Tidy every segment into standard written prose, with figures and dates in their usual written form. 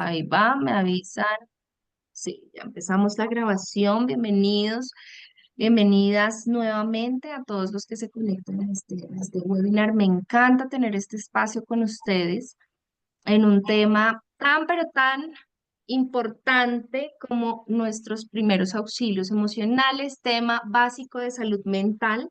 Ahí va, me avisan. Sí, ya empezamos la grabación. Bienvenidos, bienvenidas nuevamente a todos los que se conectan a este webinar. Me encanta tener este espacio con ustedes en un tema tan, pero tan importante como nuestros primeros auxilios emocionales, tema básico de salud mental,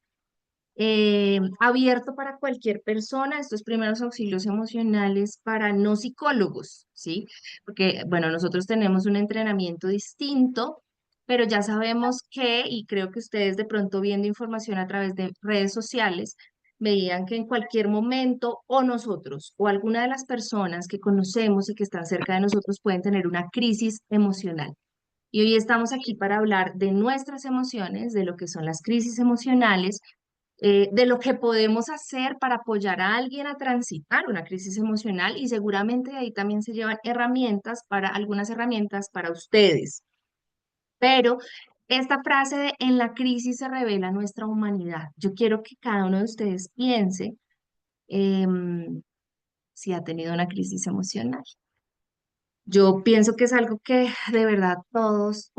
abierto para cualquier persona, estos primeros auxilios emocionales para no psicólogos, ¿sí? Porque, bueno, nosotros tenemos un entrenamiento distinto, pero ya sabemos que, y creo que ustedes de pronto viendo información a través de redes sociales, veían que en cualquier momento o nosotros o alguna de las personas que conocemos y que están cerca de nosotros pueden tener una crisis emocional. Y hoy estamos aquí para hablar de nuestras emociones, de lo que son las crisis emocionales, de lo que podemos hacer para apoyar a alguien a transitar una crisis emocional y seguramente de ahí también se llevan herramientas para algunas herramientas para ustedes. Pero esta frase de en la crisis se revela nuestra humanidad. Yo quiero que cada uno de ustedes piense em, si ha tenido una crisis emocional. Yo pienso que es algo que de verdad todos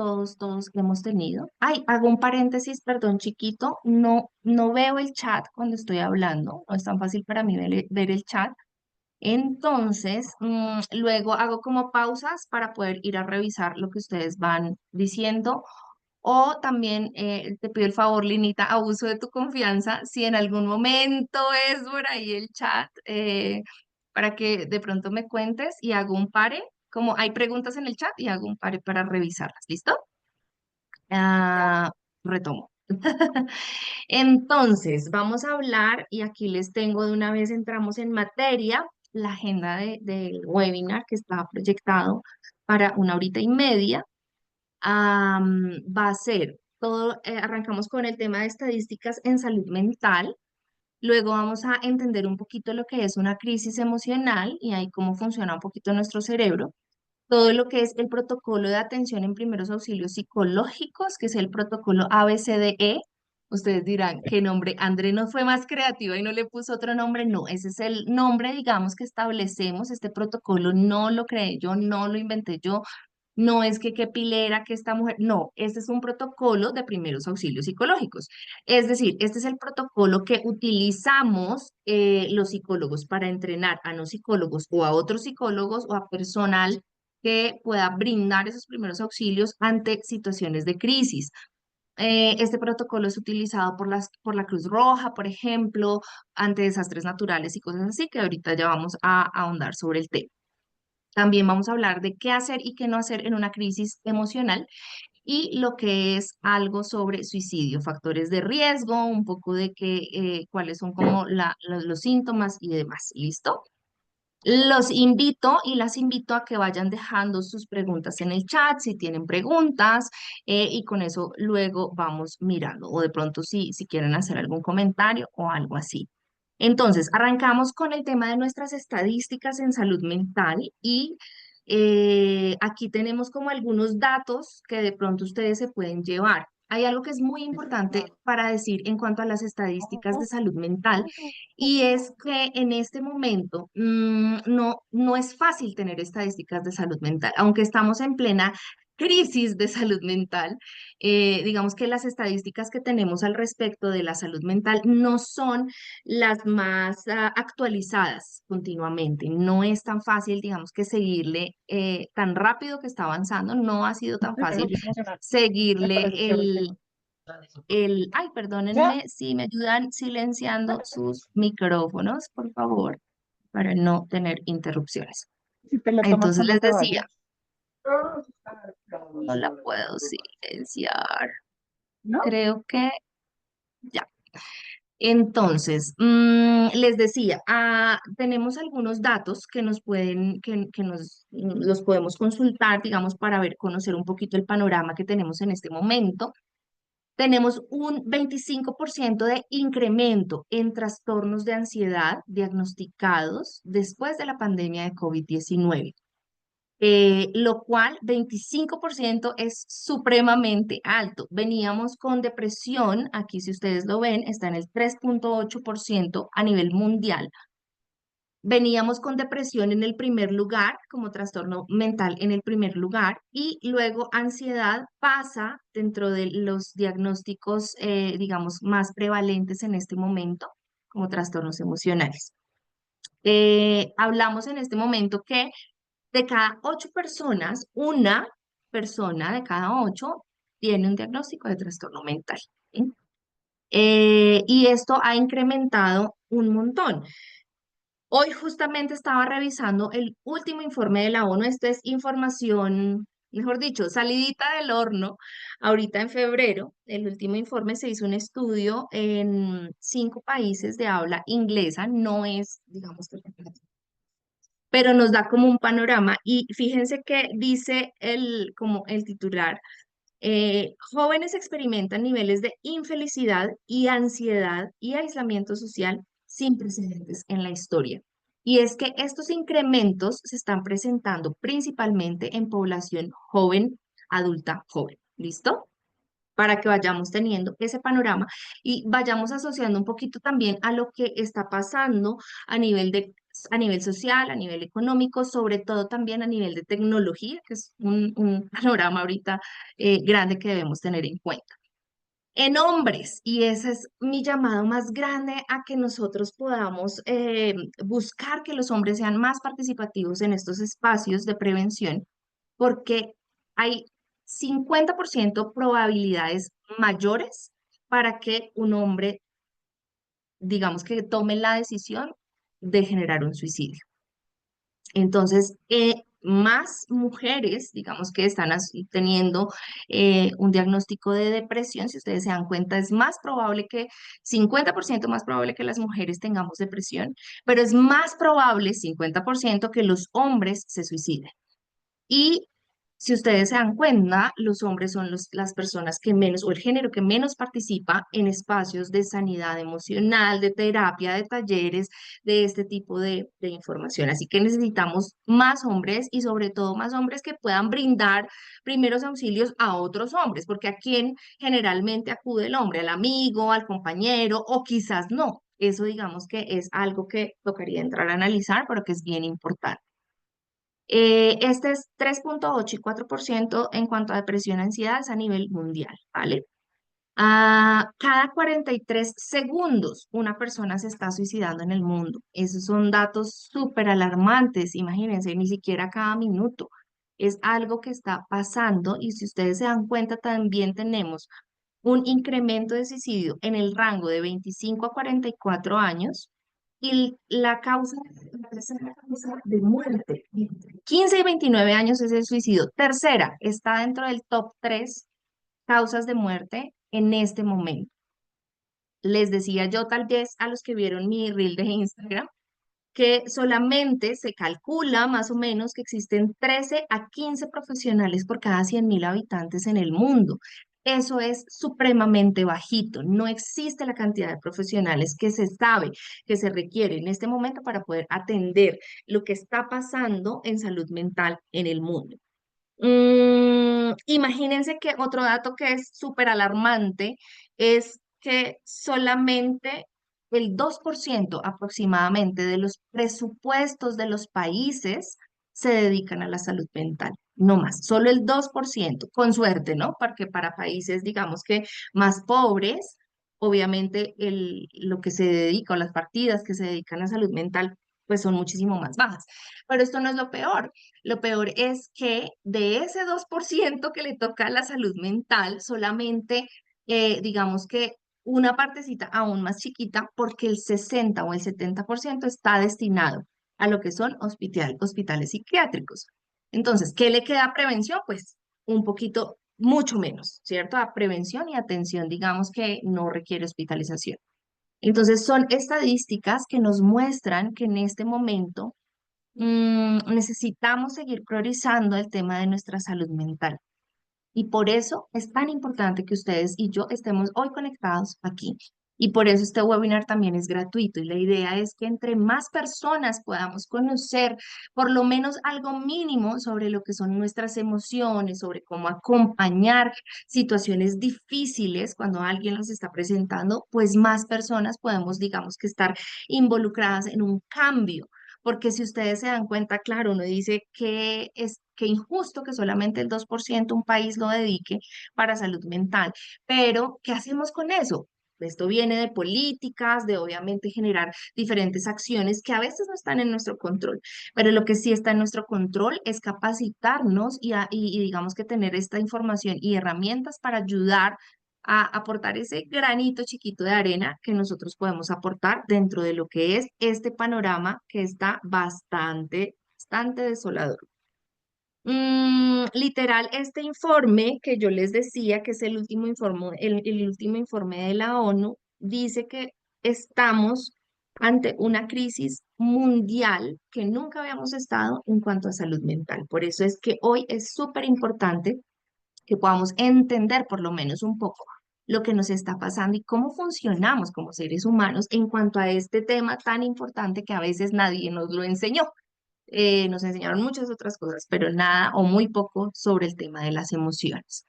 hemos tenido. Ay, hago un paréntesis, perdón, chiquito. No veo el chat cuando estoy hablando. No es tan fácil para mí ver el chat. Entonces, luego hago como pausas para poder ir a revisar lo que ustedes van diciendo. O también te pido el favor, Linita, abuso de tu confianza, si en algún momento es por ahí el chat, para que de pronto me cuentes y hago un pare, como hay preguntas en el chat y hago un pare para revisarlas, ¿listo? Ah, retomo. Entonces, vamos a hablar, y aquí les tengo de una vez, entramos en materia, la agenda del webinar que está proyectado para 1 hora y media. Va a ser todo, arrancamos con el tema de estadísticas en salud mental, luego vamos a entender un poquito lo que es una crisis emocional y ahí cómo funciona un poquito nuestro cerebro, todo lo que es el protocolo de atención en primeros auxilios psicológicos, que es el protocolo ABCDE. Ustedes dirán, ¿qué nombre? André no fue más creativa y no le puso otro nombre. No, ese es el nombre, digamos, que establecemos. Este protocolo no lo creé yo, no lo inventé yo, no es que qué pilera, que esta mujer, no, este es un protocolo de primeros auxilios psicológicos. Es decir, este es el protocolo que utilizamos los psicólogos para entrenar a no psicólogos o a otros psicólogos o a personal que pueda brindar esos primeros auxilios ante situaciones de crisis. Este protocolo es utilizado por la Cruz Roja, por ejemplo, ante desastres naturales y cosas así, que ahorita ya vamos a ahondar sobre el tema. También vamos a hablar de qué hacer y qué no hacer en una crisis emocional y lo que es algo sobre suicidio, factores de riesgo, un poco de cuáles son como los síntomas y demás. ¿Listo? Los invito y las invito a que vayan dejando sus preguntas en el chat si tienen preguntas, y con eso luego vamos mirando o de pronto si quieren hacer algún comentario o algo así. Entonces, arrancamos con el tema de nuestras estadísticas en salud mental y aquí tenemos como algunos datos que de pronto ustedes se pueden llevar. Hay algo que es muy importante para decir en cuanto a las estadísticas de salud mental y es que en este momento no es fácil tener estadísticas de salud mental, aunque estamos en plena crisis de salud mental. Digamos que las estadísticas que tenemos al respecto de la salud mental no son las más actualizadas continuamente. No es tan fácil, digamos, que seguirle tan rápido que está avanzando, no ha sido tan fácil seguirle ay, perdónenme si me ayudan silenciando sus micrófonos, por favor, para no tener interrupciones. Si te lo tomas Entonces cuando les te decía, vayas. no la puedo silenciar. ¿No? Creo que ya. Entonces, les decía, tenemos algunos datos que nos pueden, que nos los podemos consultar, digamos, para ver, conocer un poquito el panorama que tenemos en este momento. Tenemos un 25% de incremento en trastornos de ansiedad diagnosticados después de la pandemia de COVID-19, lo cual 25% es supremamente alto. Veníamos con depresión, aquí si ustedes lo ven, está en el 3,8% a nivel mundial. Veníamos con depresión en el primer lugar, como trastorno mental en el primer lugar, y luego ansiedad pasa dentro de los diagnósticos, digamos, más prevalentes en este momento, como trastornos emocionales. Hablamos en este momento que de cada 8 personas, una persona de cada 8 tiene un diagnóstico de trastorno mental. ¿Sí? Y esto ha incrementado un montón. Hoy justamente estaba revisando el último informe de la ONU. Esto es información, mejor dicho, salidita del horno. Ahorita en febrero, el último informe se hizo un estudio en 5 países de habla inglesa. No es, digamos, que pero nos da como un panorama. Y fíjense que dice como el titular, jóvenes experimentan niveles de infelicidad y ansiedad y aislamiento social sin precedentes en la historia. Y es que estos incrementos se están presentando principalmente en población joven, adulta joven. ¿Listo? Para que vayamos teniendo ese panorama y vayamos asociando un poquito también a lo que está pasando a nivel a nivel social, a nivel económico, sobre todo también a nivel de tecnología, que es un panorama ahorita grande que debemos tener en cuenta. En hombres, y ese es mi llamado más grande a que nosotros podamos buscar que los hombres sean más participativos en estos espacios de prevención, porque hay 50% probabilidades mayores para que un hombre, digamos que tome la decisión de generar un suicidio. Entonces, más mujeres, digamos que están teniendo un diagnóstico de depresión, si ustedes se dan cuenta, es más probable que, 50% más probable que las mujeres tengamos depresión, pero es más probable, 50%, que los hombres se suiciden. Y si ustedes se dan cuenta, los hombres son las personas que menos, o el género que menos participa en espacios de sanidad emocional, de terapia, de talleres, de este tipo de información. Así que necesitamos más hombres y sobre todo más hombres que puedan brindar primeros auxilios a otros hombres, porque a quién generalmente acude el hombre, al amigo, al compañero, o quizás no. Eso digamos que es algo que tocaría entrar a analizar, pero que es bien importante. Este es 3,8 y 4% en cuanto a depresión y ansiedad es a nivel mundial, ¿vale? Cada 43 segundos una persona se está suicidando en el mundo. Esos son datos súper alarmantes, imagínense, ni siquiera cada minuto. Es algo que está pasando y si ustedes se dan cuenta, también tenemos un incremento de suicidio en el rango de 25 a 44 años y la tercera causa de muerte, entre 15 y 29 años es el suicidio. Tercera, está dentro del top 3 causas de muerte en este momento. Les decía yo tal vez a los que vieron mi reel de Instagram que solamente se calcula más o menos que existen 13 a 15 profesionales por cada 100.000 habitantes en el mundo. Eso es supremamente bajito. No existe la cantidad de profesionales que se sabe que se requiere en este momento para poder atender lo que está pasando en salud mental en el mundo. Imagínense que otro dato que es súper alarmante es que solamente el 2% aproximadamente de los presupuestos de los países se dedican a la salud mental, no más, solo el 2%, con suerte, ¿no? Porque para países, digamos que más pobres, obviamente lo que se dedica o las partidas que se dedican a salud mental, pues son muchísimo más bajas. Pero esto no es lo peor. Lo peor es que de ese 2% que le toca a la salud mental, solamente digamos que una partecita aún más chiquita, porque el 60 o el 70% está destinado a lo que son hospitales psiquiátricos. Entonces, ¿qué le queda a prevención? Pues un poquito, mucho menos, ¿cierto? A prevención y atención, digamos que no requiere hospitalización. Entonces, son estadísticas que nos muestran que en este momento necesitamos seguir priorizando el tema de nuestra salud mental. Y por eso es tan importante que ustedes y yo estemos hoy conectados aquí. Y por eso este webinar también es gratuito. Y la idea es que entre más personas podamos conocer por lo menos algo mínimo sobre lo que son nuestras emociones, sobre cómo acompañar situaciones difíciles cuando alguien las está presentando, pues más personas podemos, digamos, que estar involucradas en un cambio porque si ustedes se dan cuenta, claro, uno dice que es que injusto que solamente el 2% un país lo dedique para salud mental, pero ¿qué hacemos con eso? Esto viene de políticas, de obviamente generar diferentes acciones que a veces no están en nuestro control, pero lo que sí está en nuestro control es capacitarnos y digamos que tener esta información y herramientas para ayudar a aportar ese granito chiquito de arena que nosotros podemos aportar dentro de lo que es este panorama que está bastante desolador. Literal, este informe que yo les decía, que es el último informe, el último informe de la ONU, dice que estamos ante una crisis mundial que nunca habíamos estado en cuanto a salud mental. Por eso es que hoy es súper importante que podamos entender por lo menos un poco lo que nos está pasando y cómo funcionamos como seres humanos en cuanto a este tema tan importante que a veces nadie nos lo enseñó. Nos enseñaron muchas otras cosas, pero nada o muy poco sobre el tema de las emociones.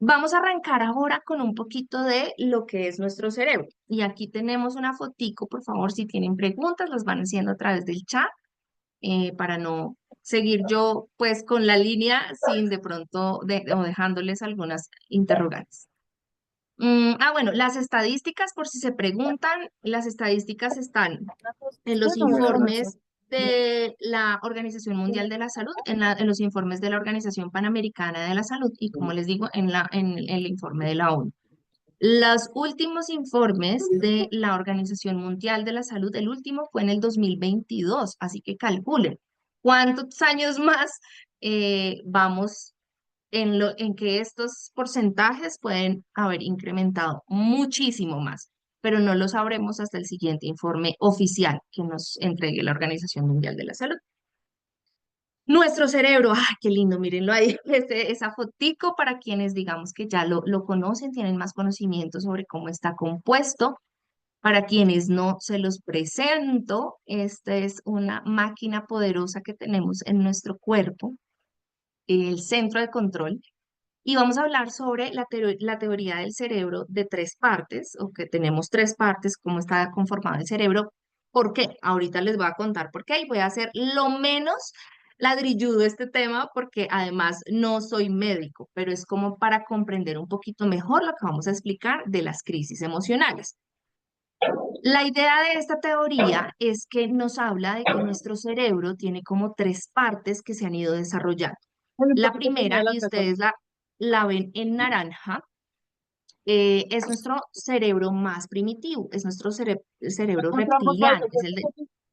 Vamos a arrancar ahora con un poquito de lo que es nuestro cerebro. Y aquí tenemos una fotico, por favor, si tienen preguntas, las van haciendo a través del chat para no seguir yo pues con la línea sin de pronto o dejándoles algunas interrogantes. Bueno, las estadísticas, por si se preguntan, las estadísticas están en los informes de la Organización Mundial de la Salud, en los informes de la Organización Panamericana de la Salud y como les digo, en el informe de la ONU. Los últimos informes de la Organización Mundial de la Salud, el último fue en el 2022, así que calculen cuántos años más vamos en que estos porcentajes pueden haber incrementado muchísimo más, pero no lo sabremos hasta el siguiente informe oficial que nos entregue la Organización Mundial de la Salud. Nuestro cerebro, qué lindo, mírenlo ahí, esa fotico para quienes digamos que ya lo conocen, tienen más conocimiento sobre cómo está compuesto. Para quienes no se los presento, esta es una máquina poderosa que tenemos en nuestro cuerpo, el centro de control. Y vamos a hablar sobre la teoría del cerebro de tres partes, o que tenemos tres partes, cómo está conformado el cerebro. ¿Por qué? Ahorita les voy a contar por qué y voy a hacer lo menos ladrilludo este tema porque además no soy médico, pero es como para comprender un poquito mejor lo que vamos a explicar de las crisis emocionales. La idea de esta teoría es que nos habla de que nuestro cerebro tiene como tres partes que se han ido desarrollando. Un La poquito pequeña primera, la y casa. ustedes la ven en naranja, es nuestro cerebro más primitivo, es nuestro cerebro Otra foto, reptiliano, es el de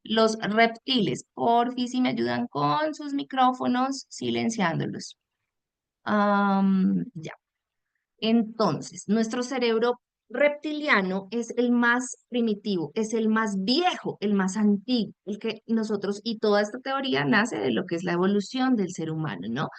los reptiles. Porfi, si me ayudan con sus micrófonos, silenciándolos. Ya. Entonces, nuestro cerebro reptiliano es el más primitivo, es el más viejo, el más antiguo, el que nosotros, y toda esta teoría nace de lo que es la evolución del ser humano, ¿no?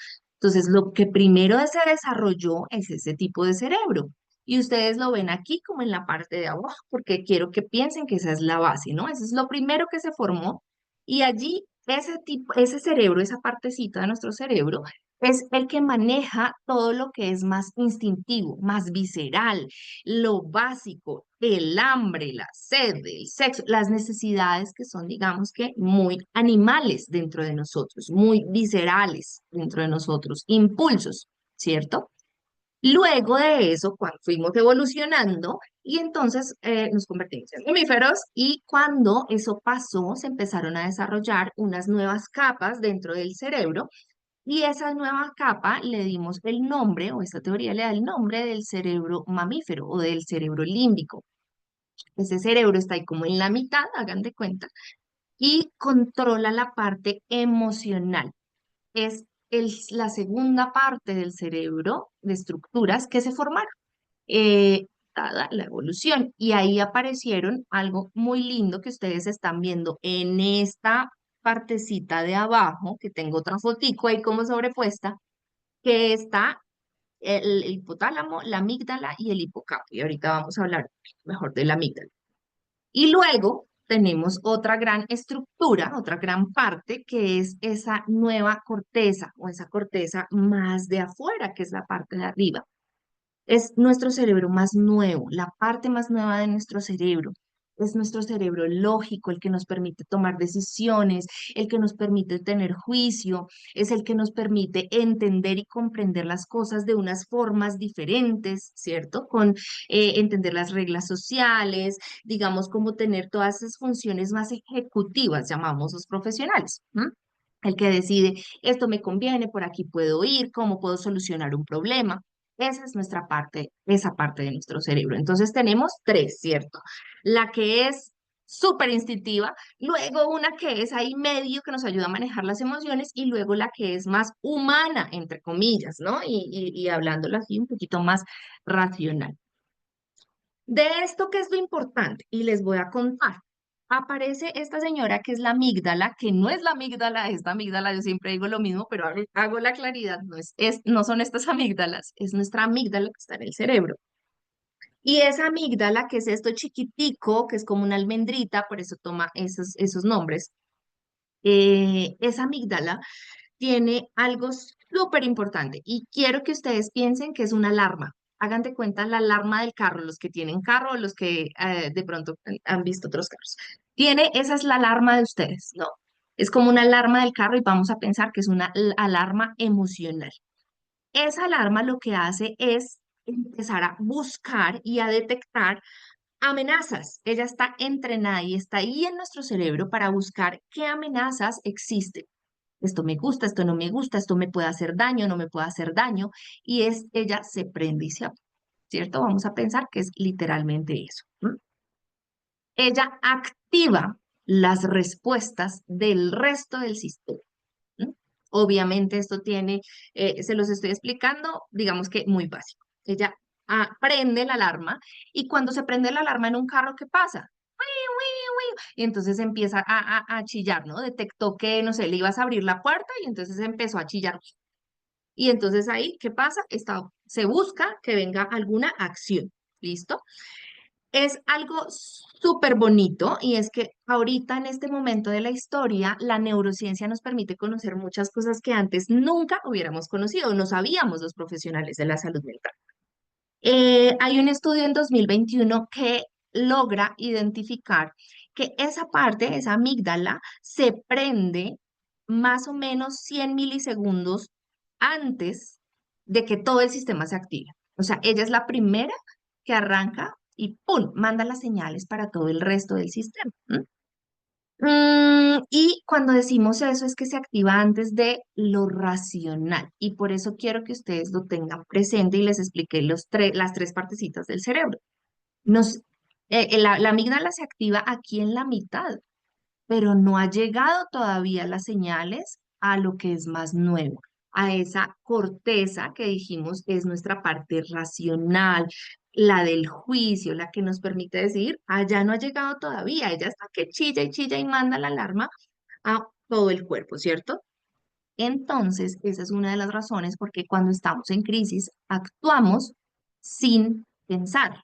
Entonces, lo que primero se desarrolló es ese tipo de cerebro. Y ustedes lo ven aquí como en la parte de abajo, porque quiero que piensen que esa es la base, ¿no? Eso es lo primero que se formó. Y allí ese tipo, ese cerebro, esa partecita de nuestro cerebro, es el que maneja todo lo que es más instintivo, más visceral, lo básico, el hambre, la sed, el sexo, las necesidades que son, digamos que, muy animales dentro de nosotros, muy viscerales dentro de nosotros, impulsos, ¿cierto? Luego de eso, cuando fuimos evolucionando, y entonces nos convertimos en mamíferos, y cuando eso pasó, se empezaron a desarrollar unas nuevas capas dentro del cerebro y esa nueva capa le dimos el nombre, o esta teoría le da el nombre del cerebro mamífero o del cerebro límbico. Ese cerebro está ahí como en la mitad, hagan de cuenta, y controla la parte emocional. Es la segunda parte del cerebro de estructuras que se formaron, dada la evolución. Y ahí aparecieron algo muy lindo que ustedes están viendo en esta partecita de abajo, que tengo otra fotico ahí como sobrepuesta, que está el hipotálamo, la amígdala y el hipocampo. Y ahorita vamos a hablar mejor de la amígdala. Y luego tenemos otra gran estructura, otra gran parte, que es esa nueva corteza o esa corteza más de afuera, que es la parte de arriba. Es nuestro cerebro más nuevo, la parte más nueva de nuestro cerebro. Es nuestro cerebro lógico el que nos permite tomar decisiones, el que nos permite tener juicio, es el que nos permite entender y comprender las cosas de unas formas diferentes, ¿cierto? Con entender las reglas sociales, digamos, como tener todas esas funciones más ejecutivas, llamamos los profesionales. ¿M? El que decide, esto me conviene, por aquí puedo ir, cómo puedo solucionar un problema. Esa es nuestra parte, esa parte de nuestro cerebro. Entonces tenemos tres, ¿cierto? La que es súper instintiva, luego una que es ahí medio que nos ayuda a manejar las emociones y luego la que es más humana, entre comillas, ¿no? Y hablándolo así un poquito más racional. De esto, ¿qué es lo importante? Y les voy a contar. Aparece esta señora que es la amígdala, que no es la amígdala, esta amígdala, yo siempre digo lo mismo, pero hago la claridad, no son estas amígdalas, es nuestra amígdala que está en el cerebro. Y esa amígdala, que es esto chiquitico, que es como una almendrita, por eso toma esos nombres, esa amígdala tiene algo súper importante y quiero que ustedes piensen que es una alarma. Hagan de cuenta la alarma del carro, los que tienen carro o los que de pronto han visto otros carros. Esa es la alarma de ustedes, ¿no? Es como una alarma del carro y vamos a pensar que es una alarma emocional. Esa alarma lo que hace es empezar a buscar y a detectar amenazas. Ella está entrenada y está ahí en nuestro cerebro para buscar qué amenazas existen. Esto me gusta, esto no me gusta, esto me puede hacer daño, no me puede hacer daño. Ella se prende y se apaga, ¿cierto? Vamos a pensar que es literalmente eso. ¿M? Ella activa las respuestas del resto del sistema. ¿M? Obviamente esto tiene, se los estoy explicando, digamos que muy básico. Ella prende la alarma y cuando se prende la alarma en un carro, ¿qué pasa? Y entonces empieza a chillar, ¿no? Detectó que, no sé, le ibas a abrir la puerta y entonces empezó a chillar. Y entonces ahí, ¿qué pasa? Se busca que venga alguna acción. ¿Listo? Es algo súper bonito y es que ahorita en este momento de la historia, la neurociencia nos permite conocer muchas cosas que antes nunca hubiéramos conocido, no sabíamos los profesionales de la salud mental. Hay un estudio en 2021 que logra identificar que esa parte, esa amígdala, se prende más o menos 100 milisegundos antes de que todo el sistema se active. O sea, ella es la primera que arranca y ¡pum! Manda las señales para todo el resto del sistema. ¿M? Y cuando decimos eso es que se activa antes de lo racional y por eso quiero que ustedes lo tengan presente y les expliqué las tres partecitas del cerebro. La amígdala se activa aquí en la mitad, pero no ha llegado todavía las señales a lo que es más nuevo, a esa corteza que dijimos es nuestra parte racional, la del juicio, la que nos permite decir, allá no ha llegado todavía, ella está que chilla y manda la alarma a todo el cuerpo, ¿cierto? Entonces, esa es una de las razones porque cuando estamos en crisis actuamos sin pensar.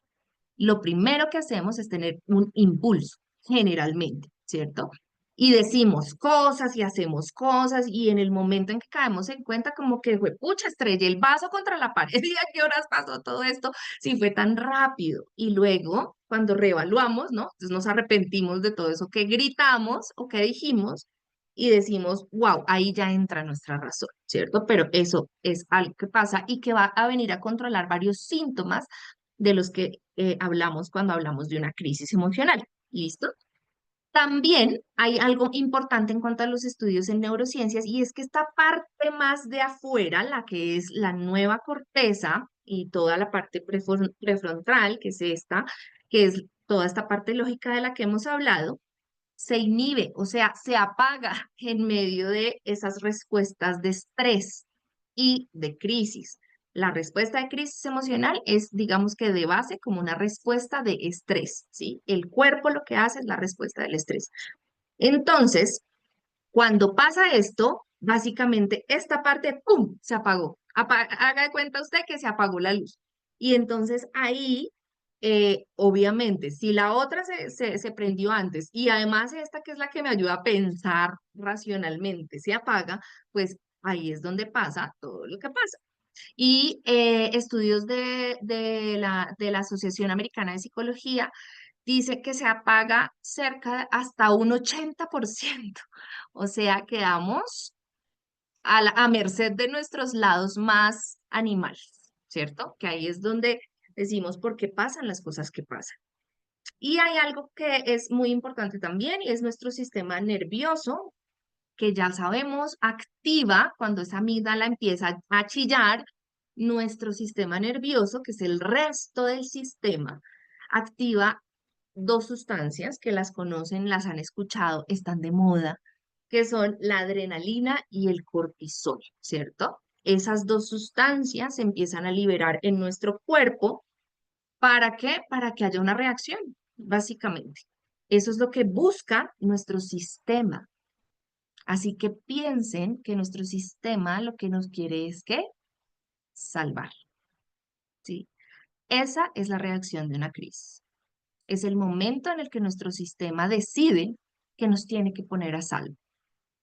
Lo primero que hacemos es tener un impulso, generalmente, ¿cierto? Y decimos cosas y hacemos cosas y en el momento en que caemos en cuenta como que fue, pucha, estrellé el vaso contra la pared y a qué horas pasó todo esto, si fue tan rápido. Y luego, cuando reevaluamos, ¿no? Entonces nos arrepentimos de todo eso que gritamos o que dijimos y decimos, wow, ahí ya entra nuestra razón, ¿cierto? Pero eso es algo que pasa y que va a venir a controlar varios síntomas de los que hablamos cuando hablamos de una crisis emocional. ¿Listo? También hay algo importante en cuanto a los estudios en neurociencias y es que esta parte más de afuera, la que es la nueva corteza y toda la parte prefrontal, que es esta, que es toda esta parte lógica de la que hemos hablado, se inhibe, o sea, se apaga en medio de esas respuestas de estrés y de crisis. La respuesta de crisis emocional es, digamos que de base, como una respuesta de estrés, ¿sí? El cuerpo lo que hace es la respuesta del estrés. Entonces, cuando pasa esto, básicamente esta parte, ¡pum!, se apagó. Haga de cuenta usted que se apagó la luz. Y entonces ahí, obviamente, si la otra se prendió antes y además esta que es la que me ayuda a pensar racionalmente se apaga, pues ahí es donde pasa todo lo que pasa. Y estudios de la Asociación Americana de Psicología dice que se apaga hasta un 80%. O sea, quedamos a merced de nuestros lados más animales, ¿cierto? Que ahí es donde decimos por qué pasan las cosas que pasan. Y hay algo que es muy importante también y es nuestro sistema nervioso, que ya sabemos activa cuando esa amígdala empieza a chillar, nuestro sistema nervioso, que es el resto del sistema, activa dos sustancias que las conocen, las han escuchado, están de moda, que son la adrenalina y el cortisol, ¿cierto? Esas dos sustancias se empiezan a liberar en nuestro cuerpo. ¿Para qué? Para que haya una reacción, básicamente. Eso es lo que busca nuestro sistema. Así que piensen que nuestro sistema lo que nos quiere es que salvar, ¿sí? Esa es la reacción de una crisis. Es el momento en el que nuestro sistema decide que nos tiene que poner a salvo.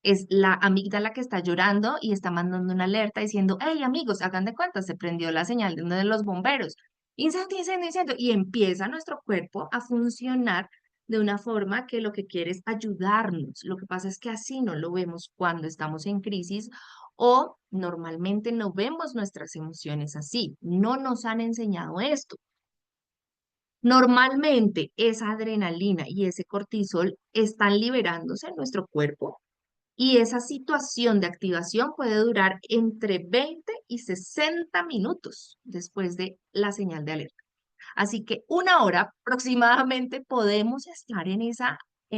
Es la amígdala que está llorando y está mandando una alerta diciendo, hey amigos, hagan de cuenta, se prendió la señal de uno de los bomberos. Incendio, incendio, incendio. Y empieza nuestro cuerpo a funcionar de una forma que lo que quiere es ayudarnos. Lo que pasa es que así no lo vemos cuando estamos en crisis o normalmente no vemos nuestras emociones así. No nos han enseñado esto. Normalmente esa adrenalina y ese cortisol están liberándose en nuestro cuerpo y esa situación de activación puede durar entre 20 y 60 minutos después de la señal de alerta. Así que una hora aproximadamente podemos estar en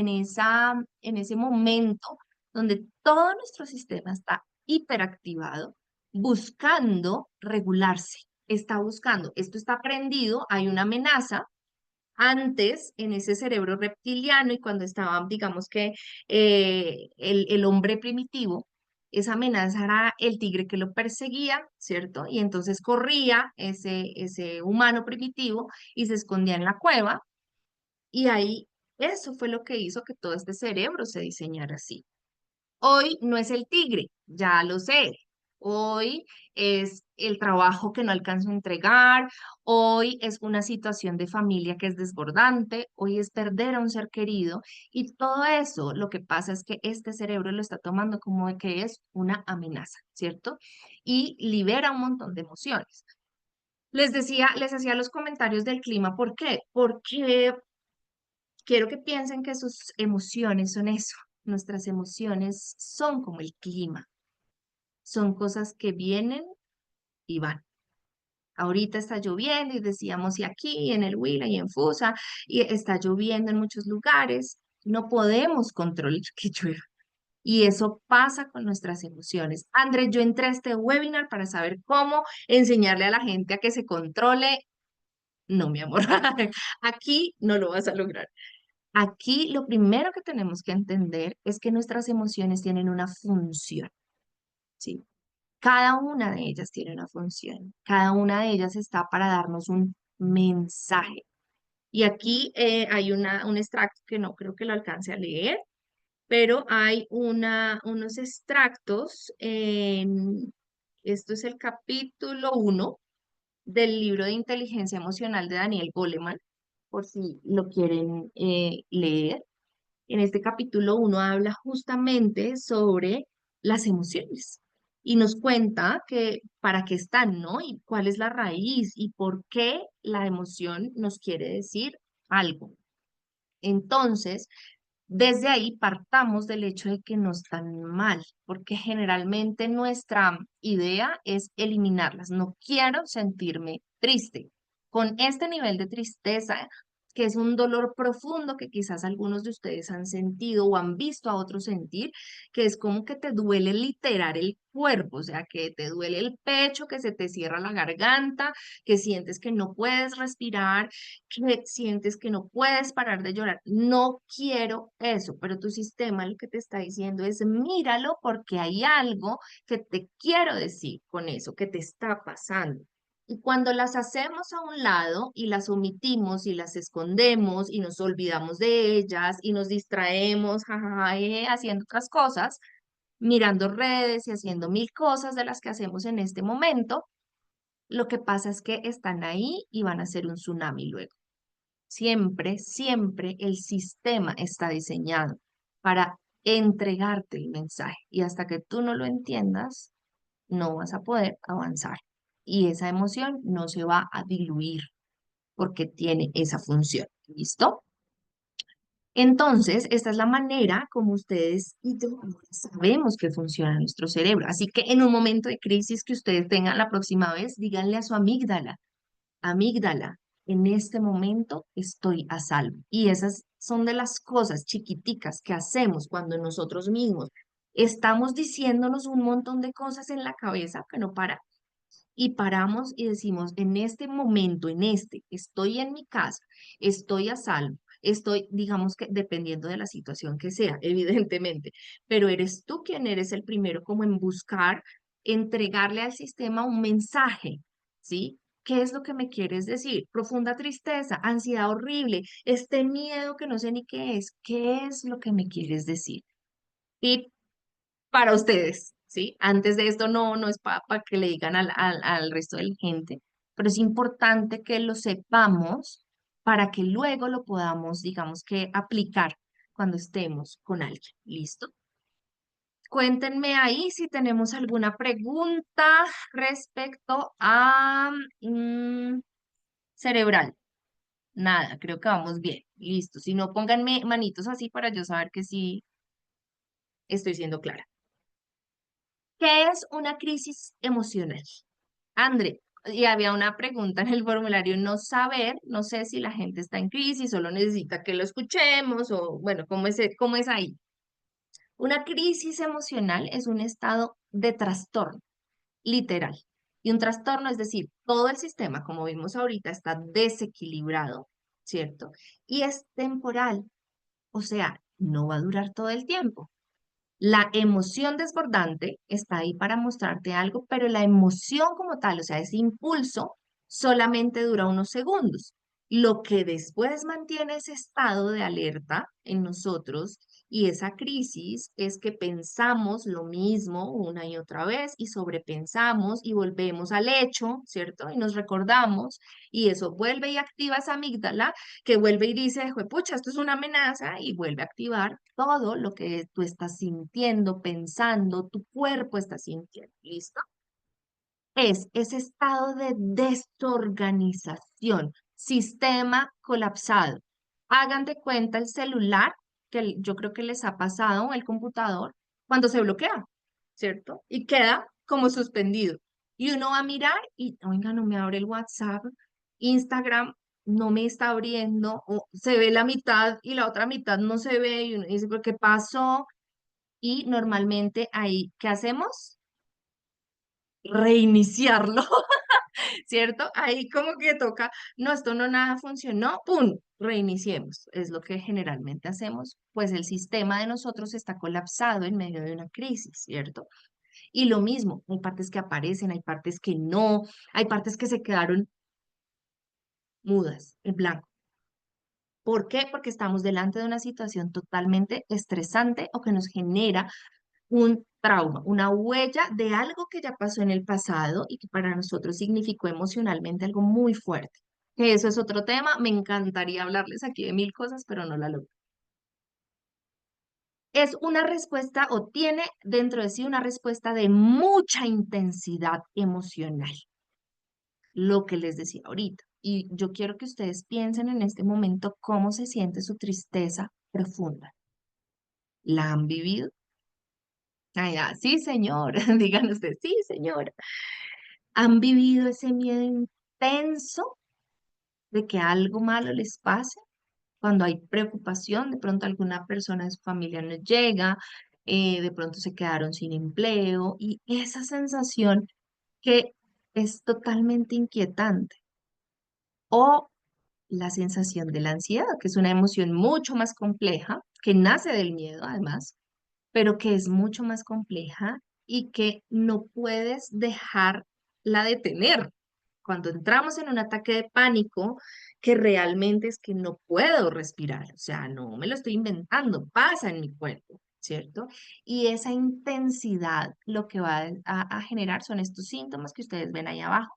ese momento donde todo nuestro sistema está hiperactivado, buscando regularse. Está buscando, esto está prendido, hay una amenaza, antes en ese cerebro reptiliano y cuando estaba, digamos que el hombre primitivo, esa amenaza era el tigre que lo perseguía, ¿cierto? Y entonces corría ese humano primitivo y se escondía en la cueva y ahí eso fue lo que hizo que todo este cerebro se diseñara así. Hoy no es el tigre, ya lo sé. Hoy es el trabajo que no alcanzo a entregar. Hoy es una situación de familia que es desbordante. Hoy es perder a un ser querido. Y todo eso, lo que pasa es que este cerebro lo está tomando como de que es una amenaza, ¿cierto? Y libera un montón de emociones. Les decía, les hacía los comentarios del clima. ¿Por qué? Porque quiero que piensen que sus emociones son eso. Nuestras emociones son como el clima, son cosas que vienen y van. Ahorita está lloviendo y decíamos, y aquí en el Huila y en Fusa, y está lloviendo en muchos lugares. No podemos controlar que llueva. Y eso pasa con nuestras emociones. André, yo entré a este webinar para saber cómo enseñarle a la gente a que se controle. No, mi amor, aquí no lo vas a lograr. Aquí lo primero que tenemos que entender es que nuestras emociones tienen una función, ¿sí? Cada una de ellas tiene una función, cada una de ellas está para darnos un mensaje. Y aquí hay un extracto que no creo que lo alcance a leer, pero hay unos extractos esto es el capítulo 1 del libro de inteligencia emocional de Daniel Goleman, por si lo quieren leer. En este capítulo uno habla justamente sobre las emociones y nos cuenta que para qué están, ¿no? Y cuál es la raíz y por qué la emoción nos quiere decir algo. Entonces, desde ahí partamos del hecho de que no están mal, porque generalmente nuestra idea es eliminarlas. No quiero sentirme triste. Con este nivel de tristeza, que es un dolor profundo que quizás algunos de ustedes han sentido o han visto a otros sentir, que es como que te duele literal el cuerpo, o sea, que te duele el pecho, que se te cierra la garganta, que sientes que no puedes respirar, que sientes que no puedes parar de llorar. No quiero eso, pero tu sistema lo que te está diciendo es míralo porque hay algo que te quiero decir con eso, que te está pasando. Y cuando las hacemos a un lado y las omitimos y las escondemos y nos olvidamos de ellas y nos distraemos, jajaja, haciendo otras cosas, mirando redes y haciendo mil cosas de las que hacemos en este momento, lo que pasa es que están ahí y van a ser un tsunami luego. Siempre, siempre el sistema está diseñado para entregarte el mensaje y hasta que tú no lo entiendas, no vas a poder avanzar. Y esa emoción no se va a diluir porque tiene esa función. ¿Listo? Entonces, esta es la manera como ustedes y yo sabemos que funciona nuestro cerebro. Así que en un momento de crisis que ustedes tengan la próxima vez, díganle a su amígdala, amígdala, en este momento estoy a salvo. Y esas son de las cosas chiquiticas que hacemos cuando nosotros mismos estamos diciéndonos un montón de cosas en la cabeza que no para y paramos y decimos, en este momento, estoy en mi casa, estoy a salvo, estoy, digamos que dependiendo de la situación que sea, evidentemente, pero eres tú quien eres el primero como en buscar entregarle al sistema un mensaje, ¿sí? ¿Qué es lo que me quieres decir? Profunda tristeza, ansiedad horrible, este miedo que no sé ni qué es. ¿Qué es lo que me quieres decir? Y para ustedes, ¿sí? Antes de esto no es para que le digan al resto de la gente, pero es importante que lo sepamos para que luego lo podamos, digamos que, aplicar cuando estemos con alguien. ¿Listo? Cuéntenme ahí si tenemos alguna pregunta respecto a cerebral. Nada, creo que vamos bien. Listo. Si no, pónganme manitos así para yo saber que sí estoy siendo clara. ¿Qué es una crisis emocional? André, y había una pregunta en el formulario, no saber, no sé si la gente está en crisis, solo necesita que lo escuchemos o bueno, cómo es ahí? Una crisis emocional es un estado de trastorno, literal. Y un trastorno es decir, todo el sistema, como vimos ahorita, está desequilibrado, ¿cierto? Y es temporal, o sea, no va a durar todo el tiempo. La emoción desbordante está ahí para mostrarte algo, pero la emoción como tal, o sea, ese impulso, solamente dura unos segundos. Lo que después mantiene ese estado de alerta en nosotros y esa crisis es que pensamos lo mismo una y otra vez y sobrepensamos y volvemos al hecho, ¿cierto? Y nos recordamos y eso vuelve y activa esa amígdala que vuelve y dice, pucha, esto es una amenaza y vuelve a activar todo lo que tú estás sintiendo, pensando, tu cuerpo está sintiendo. ¿Listo? Es ese estado de desorganización, sistema colapsado. Hagan de cuenta el celular, que yo creo que les ha pasado, o el computador, cuando se bloquea, ¿cierto? Y queda como suspendido. Y uno va a mirar y, oiga, no me abre el WhatsApp, Instagram no me está abriendo, o se ve la mitad y la otra mitad no se ve, y uno dice, ¿pero qué pasó? Y normalmente ahí, ¿qué hacemos? Reiniciarlo. ¿Cierto? Ahí como que toca, no, esto no nada funcionó, ¡pum! Reiniciemos. Es lo que generalmente hacemos, pues el sistema de nosotros está colapsado en medio de una crisis, ¿cierto? Y lo mismo, hay partes que aparecen, hay partes que no, hay partes que se quedaron mudas, en blanco. ¿Por qué? Porque estamos delante de una situación totalmente estresante o que nos genera un trauma, una huella de algo que ya pasó en el pasado y que para nosotros significó emocionalmente algo muy fuerte. Que eso es otro tema, me encantaría hablarles aquí de mil cosas, pero no la logro. Es una respuesta o tiene dentro de sí una respuesta de mucha intensidad emocional, lo que les decía ahorita. Y yo quiero que ustedes piensen en este momento cómo se siente su tristeza profunda. ¿La han vivido? Ay, ah, sí, señor. Digan ustedes, sí, señora. ¿Han vivido ese miedo intenso de que algo malo les pase? Cuando hay preocupación, de pronto alguna persona de su familia no llega, de pronto se quedaron sin empleo y esa sensación que es totalmente inquietante. O la sensación de la ansiedad, que es una emoción mucho más compleja, que nace del miedo además, pero que es mucho más compleja y que no puedes dejarla de tener. Cuando entramos en un ataque de pánico, que realmente es que no puedo respirar, o sea, no me lo estoy inventando, pasa en mi cuerpo, ¿cierto? Y esa intensidad lo que va a generar son estos síntomas que ustedes ven ahí abajo,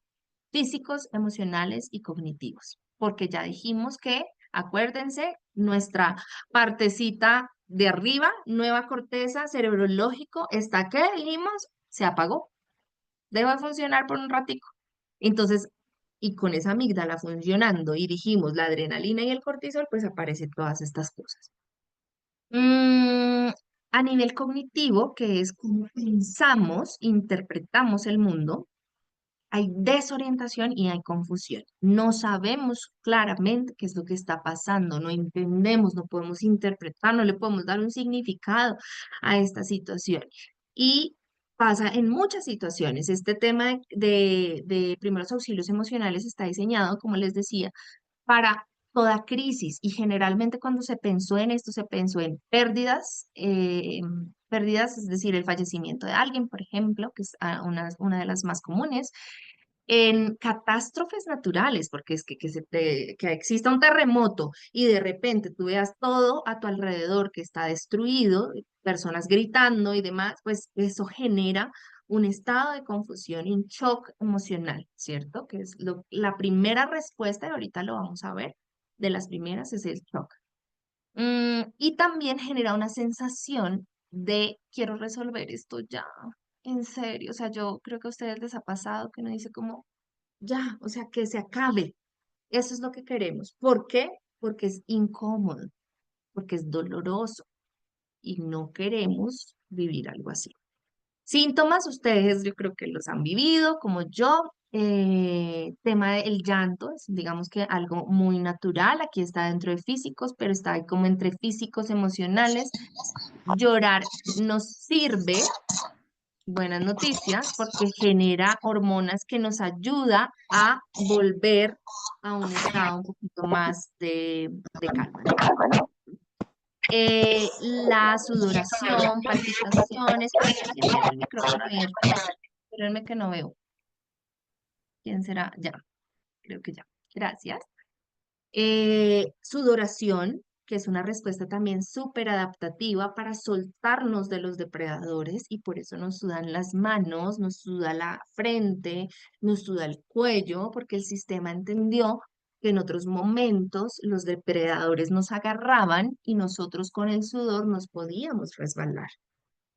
físicos, emocionales y cognitivos, porque ya dijimos que Acuérdense, nuestra partecita de arriba, nueva corteza, cerebro lógico, está que dijimos, se apagó, dejó de funcionar por un ratico. Entonces, y con esa amígdala funcionando, y dijimos la adrenalina y el cortisol, pues aparecen todas estas cosas. Mm, a nivel cognitivo, que es cómo pensamos, interpretamos el mundo, hay desorientación y hay confusión. No sabemos claramente qué es lo que está pasando, no entendemos, no podemos interpretar, no le podemos dar un significado a esta situación. Y pasa en muchas situaciones. Este tema de primeros auxilios emocionales está diseñado, como les decía, para toda crisis y generalmente cuando se pensó en esto, se pensó en pérdidas, pérdidas, es decir, el fallecimiento de alguien, por ejemplo, que es una de las más comunes, en catástrofes naturales, porque es que exista un terremoto y de repente tú veas todo a tu alrededor que está destruido, personas gritando y demás, pues eso genera un estado de confusión y un shock emocional, ¿cierto? Que es la primera respuesta, y ahorita lo vamos a ver, de las primeras es el shock. Y también genera una sensación de quiero resolver esto ya, en serio. O sea, yo creo que a ustedes les ha pasado que uno dice como, ya, o sea, que se acabe. Eso es lo que queremos. ¿Por qué? Porque es incómodo, porque es doloroso y no queremos vivir algo así. Síntomas, ustedes yo creo que los han vivido, como yo. Tema del llanto, es digamos que algo muy natural, aquí está dentro de físicos, pero está ahí como entre físicos, emocionales. Llorar nos sirve, buenas noticias, porque genera hormonas que nos ayuda a volver a un estado un poquito más de calma, ¿no? La sudoración, palpitaciones, por aquí alguien tiene el micrófono abierto. Espérenme que no veo. ¿Quién será? Ya, creo que ya. Gracias. Sudoración, que es una respuesta también súper adaptativa para soltarnos de los depredadores y por eso nos sudan las manos, nos suda la frente, nos suda el cuello, porque el sistema entendió que en otros momentos los depredadores nos agarraban y nosotros con el sudor nos podíamos resbalar.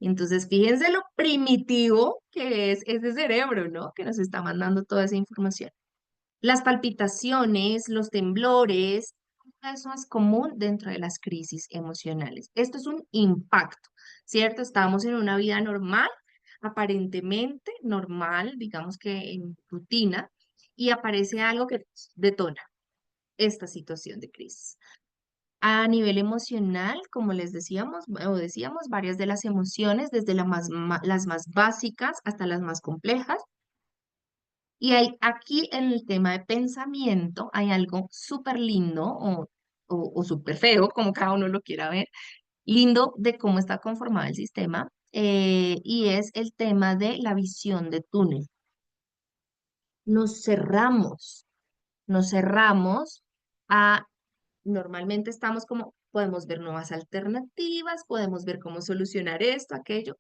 Entonces, fíjense lo primitivo que es ese cerebro, ¿no? Que nos está mandando toda esa información. Las palpitaciones, los temblores, eso es común dentro de las crisis emocionales. Esto es un impacto, ¿cierto? Estamos en una vida normal, aparentemente normal, digamos que en rutina, y aparece algo que detona esta situación de crisis. A nivel emocional, como les decíamos, o decíamos, varias de las emociones, desde las más básicas hasta las más complejas. Y hay, aquí en el tema de pensamiento hay algo súper lindo o súper feo, como cada uno lo quiera ver, lindo de cómo está conformado el sistema, y es el tema de la visión de túnel. Nos cerramos, nos cerramos a, normalmente estamos como, podemos ver nuevas alternativas, podemos ver cómo solucionar esto, aquello.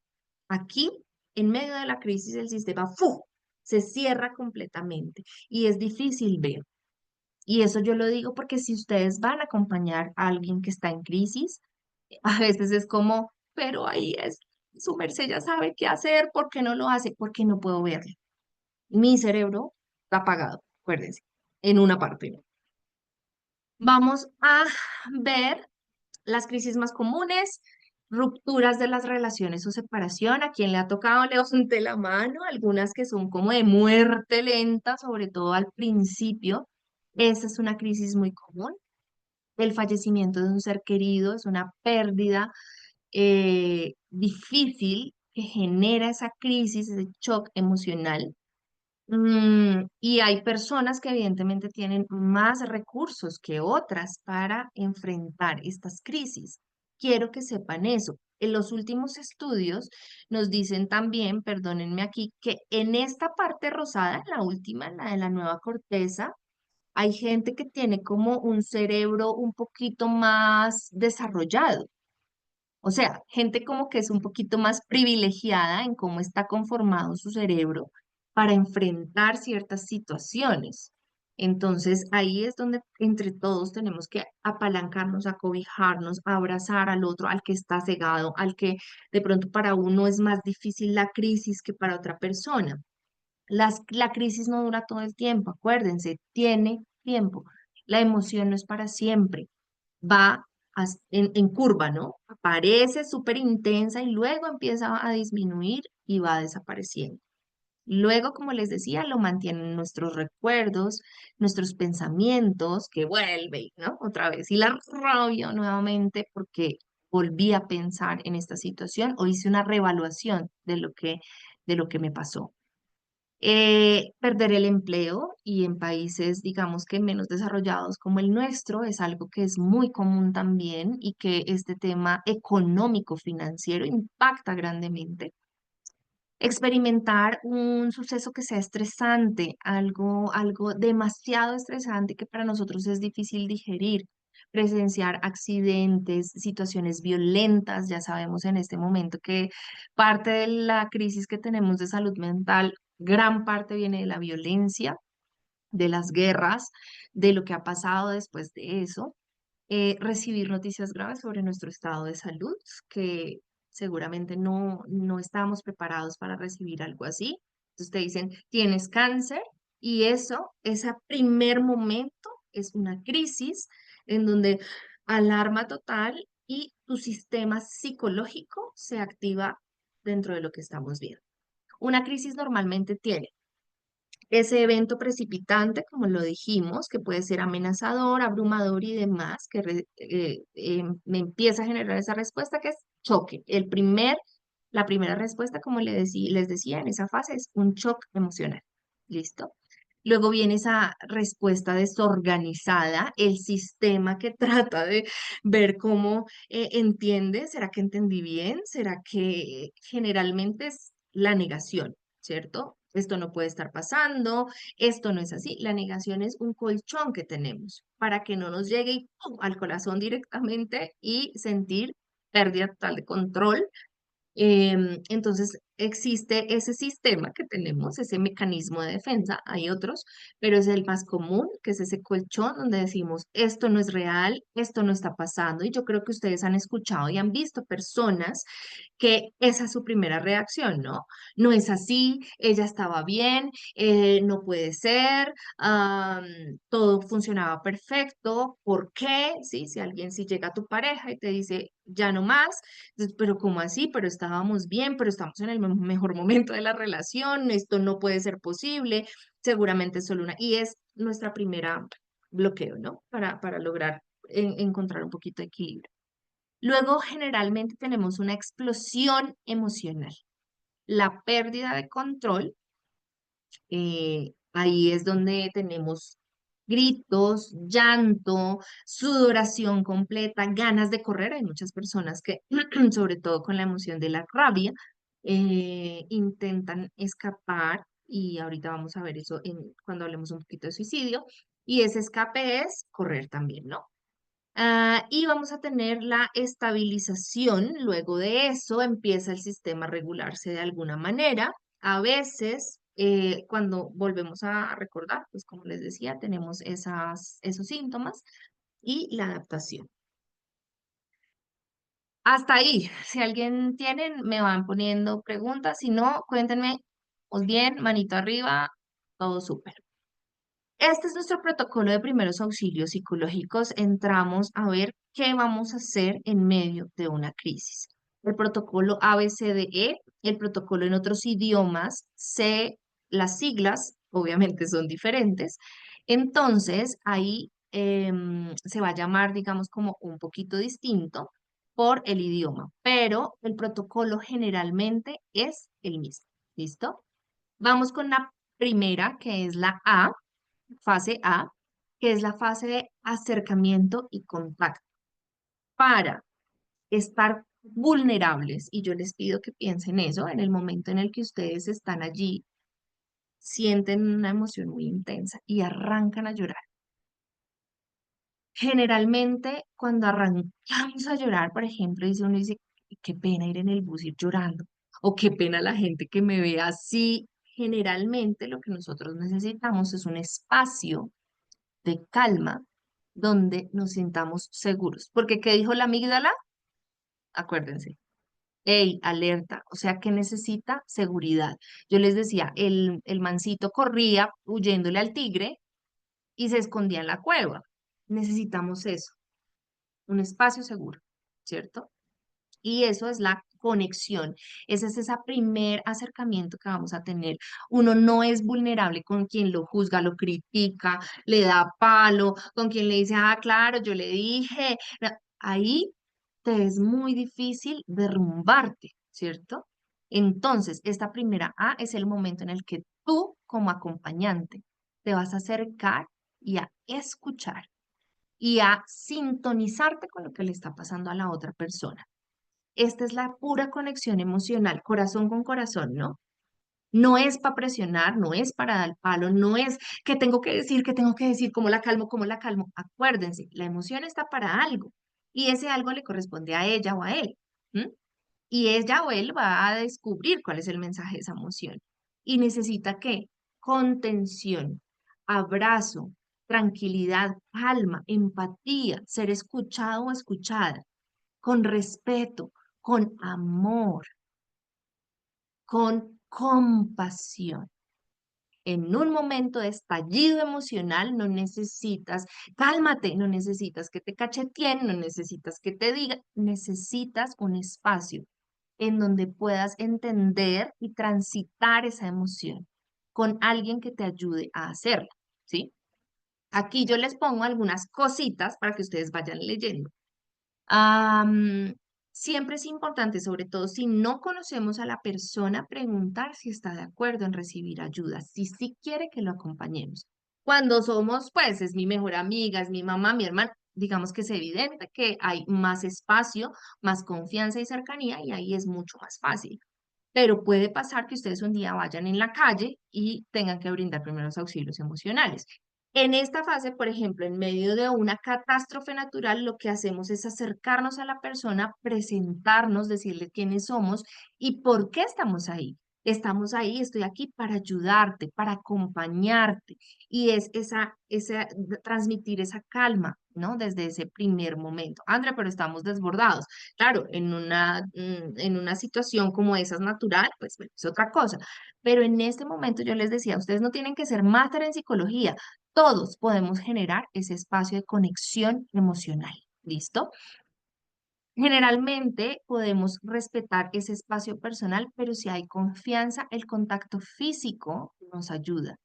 Aquí, en medio de la crisis, el sistema ¡fu! Se cierra completamente y es difícil ver. Y eso yo lo digo porque si ustedes van a acompañar a alguien que está en crisis, a veces es como, pero ahí es, su merced ya sabe qué hacer, ¿por qué no lo hace? Porque no puedo verlo. Mi cerebro está apagado, acuérdense, en una parte. ¿No? Vamos a ver las crisis más comunes, rupturas de las relaciones o separación. ¿A quién le ha tocado? Levante la mano. Algunas que son como de muerte lenta, sobre todo al principio. Esa es una crisis muy común. El fallecimiento de un ser querido es una pérdida difícil que genera esa crisis, ese shock emocional. Y hay personas que evidentemente tienen más recursos que otras para enfrentar estas crisis. Quiero que sepan eso. En los últimos estudios nos dicen también, perdónenme aquí, que en esta parte rosada, en la última, en la de la nueva corteza, hay gente que tiene como un cerebro un poquito más desarrollado. O sea, gente como que es un poquito más privilegiada en cómo está conformado su cerebro para enfrentar ciertas situaciones. Entonces ahí es donde entre todos tenemos que apalancarnos, acobijarnos, abrazar al otro, al que está cegado, al que de pronto para uno es más difícil la crisis que para otra persona. La crisis no dura todo el tiempo, acuérdense, tiene tiempo. La emoción no es para siempre, va en curva, ¿no? Aparece súper intensa y luego empieza a disminuir y va desapareciendo. Luego, como les decía, lo mantienen nuestros recuerdos, nuestros pensamientos, que vuelve, ¿no? Otra vez. Y la rabia nuevamente porque volví a pensar en esta situación o hice una reevaluación de lo que me pasó. Perder el empleo y en países, digamos que menos desarrollados como el nuestro, es algo que es muy común también y que este tema económico financiero impacta grandemente. Experimentar un suceso que sea estresante, algo demasiado estresante que para nosotros es difícil digerir. Presenciar accidentes, situaciones violentas, ya sabemos en este momento que parte de la crisis que tenemos de salud mental, gran parte viene de la violencia, de las guerras, de lo que ha pasado después de eso. Recibir noticias graves sobre nuestro estado de salud, que seguramente no estábamos preparados para recibir algo así. Entonces te dicen, tienes cáncer y eso, ese primer momento es una crisis en donde alarma total y tu sistema psicológico se activa dentro de lo que estamos viendo. Una crisis normalmente tiene ese evento precipitante, como lo dijimos, que puede ser amenazador, abrumador y demás, que me empieza a generar esa respuesta que es choque. La primera respuesta, como les decía en esa fase, es un shock emocional. ¿Listo? Luego viene esa respuesta desorganizada, el sistema que trata de ver cómo entiende, ¿será que entendí bien? ¿Será que generalmente es la negación? ¿Cierto? Esto no puede estar pasando, esto no es así. La negación es un colchón que tenemos para que no nos llegue y, ¡pum! Al corazón directamente y sentir pérdida total de control. Entonces, existe ese sistema que tenemos, ese mecanismo de defensa, hay otros, pero es el más común, que es ese colchón donde decimos, esto no es real, esto no está pasando, y yo creo que ustedes han escuchado y han visto personas que esa es su primera reacción, ¿no? No es así, ella estaba bien, no puede ser, todo funcionaba perfecto, ¿por qué? ¿Sí? Si alguien si llega a tu pareja y te dice, ya no más, entonces, pero ¿cómo así? Pero estábamos bien, pero estamos en el mejor momento de la relación, esto no puede ser posible, seguramente es solo una, y es nuestra primera bloqueo, ¿no? Para lograr encontrar un poquito de equilibrio. Luego, generalmente tenemos una explosión emocional, la pérdida de control. Ahí es donde tenemos gritos, llanto, sudoración completa, ganas de correr. Hay muchas personas que, sobre todo con la emoción de la rabia, intentan escapar y ahorita vamos a ver eso cuando hablemos un poquito de suicidio. Y ese escape es correr también, ¿no? Y vamos a tener la estabilización. Luego de eso empieza el sistema a regularse de alguna manera. A veces, cuando volvemos a recordar, pues como les decía, tenemos esos síntomas y la adaptación. Hasta ahí. Si alguien tiene, me van poniendo preguntas. Si no, cuéntenme. Pues bien, manito arriba, todo súper. Este es nuestro protocolo de primeros auxilios psicológicos. Entramos a ver qué vamos a hacer en medio de una crisis. El protocolo ABCDE, el protocolo en otros idiomas, las siglas obviamente son diferentes. Entonces, ahí se va a llamar, digamos, como un poquito distinto por el idioma, pero el protocolo generalmente es el mismo. ¿Listo? Vamos con la primera, que es la A, fase A, que es la fase de acercamiento y contacto. Para estar vulnerables, y yo les pido que piensen eso, en el momento en el que ustedes están allí, sienten una emoción muy intensa y arrancan a llorar. Generalmente, cuando arrancamos a llorar, por ejemplo, dice uno, dice, qué pena ir en el bus ir llorando, o qué pena la gente que me ve así. Generalmente lo que nosotros necesitamos es un espacio de calma donde nos sintamos seguros. Porque, ¿qué dijo la amígdala? Acuérdense. Ey, alerta, o sea que necesita seguridad. Yo les decía, el mancito corría huyéndole al tigre y se escondía en la cueva. Necesitamos eso, un espacio seguro, ¿cierto? Y eso es la conexión. Ese es ese primer acercamiento que vamos a tener. Uno no es vulnerable con quien lo juzga, lo critica, le da palo, con quien le dice, ah, claro, yo le dije. Ahí te es muy difícil derrumbarte, ¿cierto? Entonces, esta primera A es el momento en el que tú, como acompañante, te vas a acercar y a escuchar y a sintonizarte con lo que le está pasando a la otra persona. Esta es la pura conexión emocional, corazón con corazón, ¿no? No es para presionar, no es para dar palo, no es que tengo que decir, cómo la calmo, cómo la calmo. Acuérdense, la emoción está para algo y ese algo le corresponde a ella o a él. ¿M? Y ella o él va a descubrir cuál es el mensaje de esa emoción. Y necesita qué? Contención, abrazo, tranquilidad, calma, empatía, ser escuchado o escuchada, con respeto, con amor, con compasión. En un momento de estallido emocional no necesitas, cálmate, no necesitas que te cacheteen, no necesitas que te diga, necesitas un espacio en donde puedas entender y transitar esa emoción con alguien que te ayude a hacerlo, ¿sí? Aquí yo les pongo algunas cositas para que ustedes vayan leyendo. Am, Siempre es importante, sobre todo si no conocemos a la persona, preguntar si está de acuerdo en recibir ayuda, si sí quiere que lo acompañemos. Cuando somos, pues, es mi mejor amiga, es mi mamá, mi hermana, digamos que es evidente que hay más espacio, más confianza y cercanía y ahí es mucho más fácil. Pero puede pasar que ustedes un día vayan en la calle y tengan que brindar primeros auxilios emocionales. En esta fase, por ejemplo, en medio de una catástrofe natural, lo que hacemos es acercarnos a la persona, presentarnos, decirle quiénes somos y por qué estamos ahí. Estamos ahí, estoy aquí para ayudarte, para acompañarte. Y es transmitir esa calma, ¿no? Desde ese primer momento. Andrea, pero estamos desbordados. Claro, en una situación como esa es natural, pues bueno, es otra cosa. Pero en este momento yo les decía, ustedes no tienen que ser máster en psicología, todos podemos generar ese espacio de conexión emocional. ¿Listo? Generalmente podemos respetar ese espacio personal, pero si hay confianza, el contacto físico nos ayuda.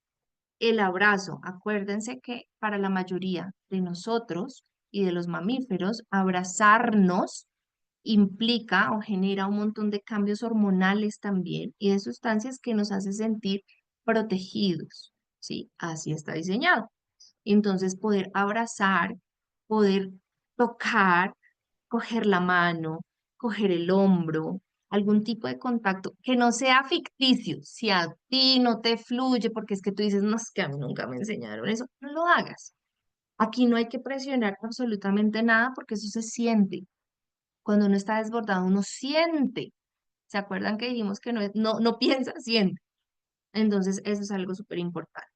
El abrazo, acuérdense que para la mayoría de nosotros y de los mamíferos, abrazarnos implica o genera un montón de cambios hormonales también y de sustancias que nos hace sentir protegidos, ¿sí? Así está diseñado. Entonces, poder abrazar, poder tocar, coger la mano, coger el hombro, algún tipo de contacto que no sea ficticio. Si a ti no te fluye porque es que tú dices, no, es que a mí nunca me enseñaron eso, no lo hagas. Aquí no hay que presionar absolutamente nada porque eso se siente. Cuando uno está desbordado, uno siente. ¿Se acuerdan que dijimos que no piensa, siente? Entonces, eso es algo súper importante.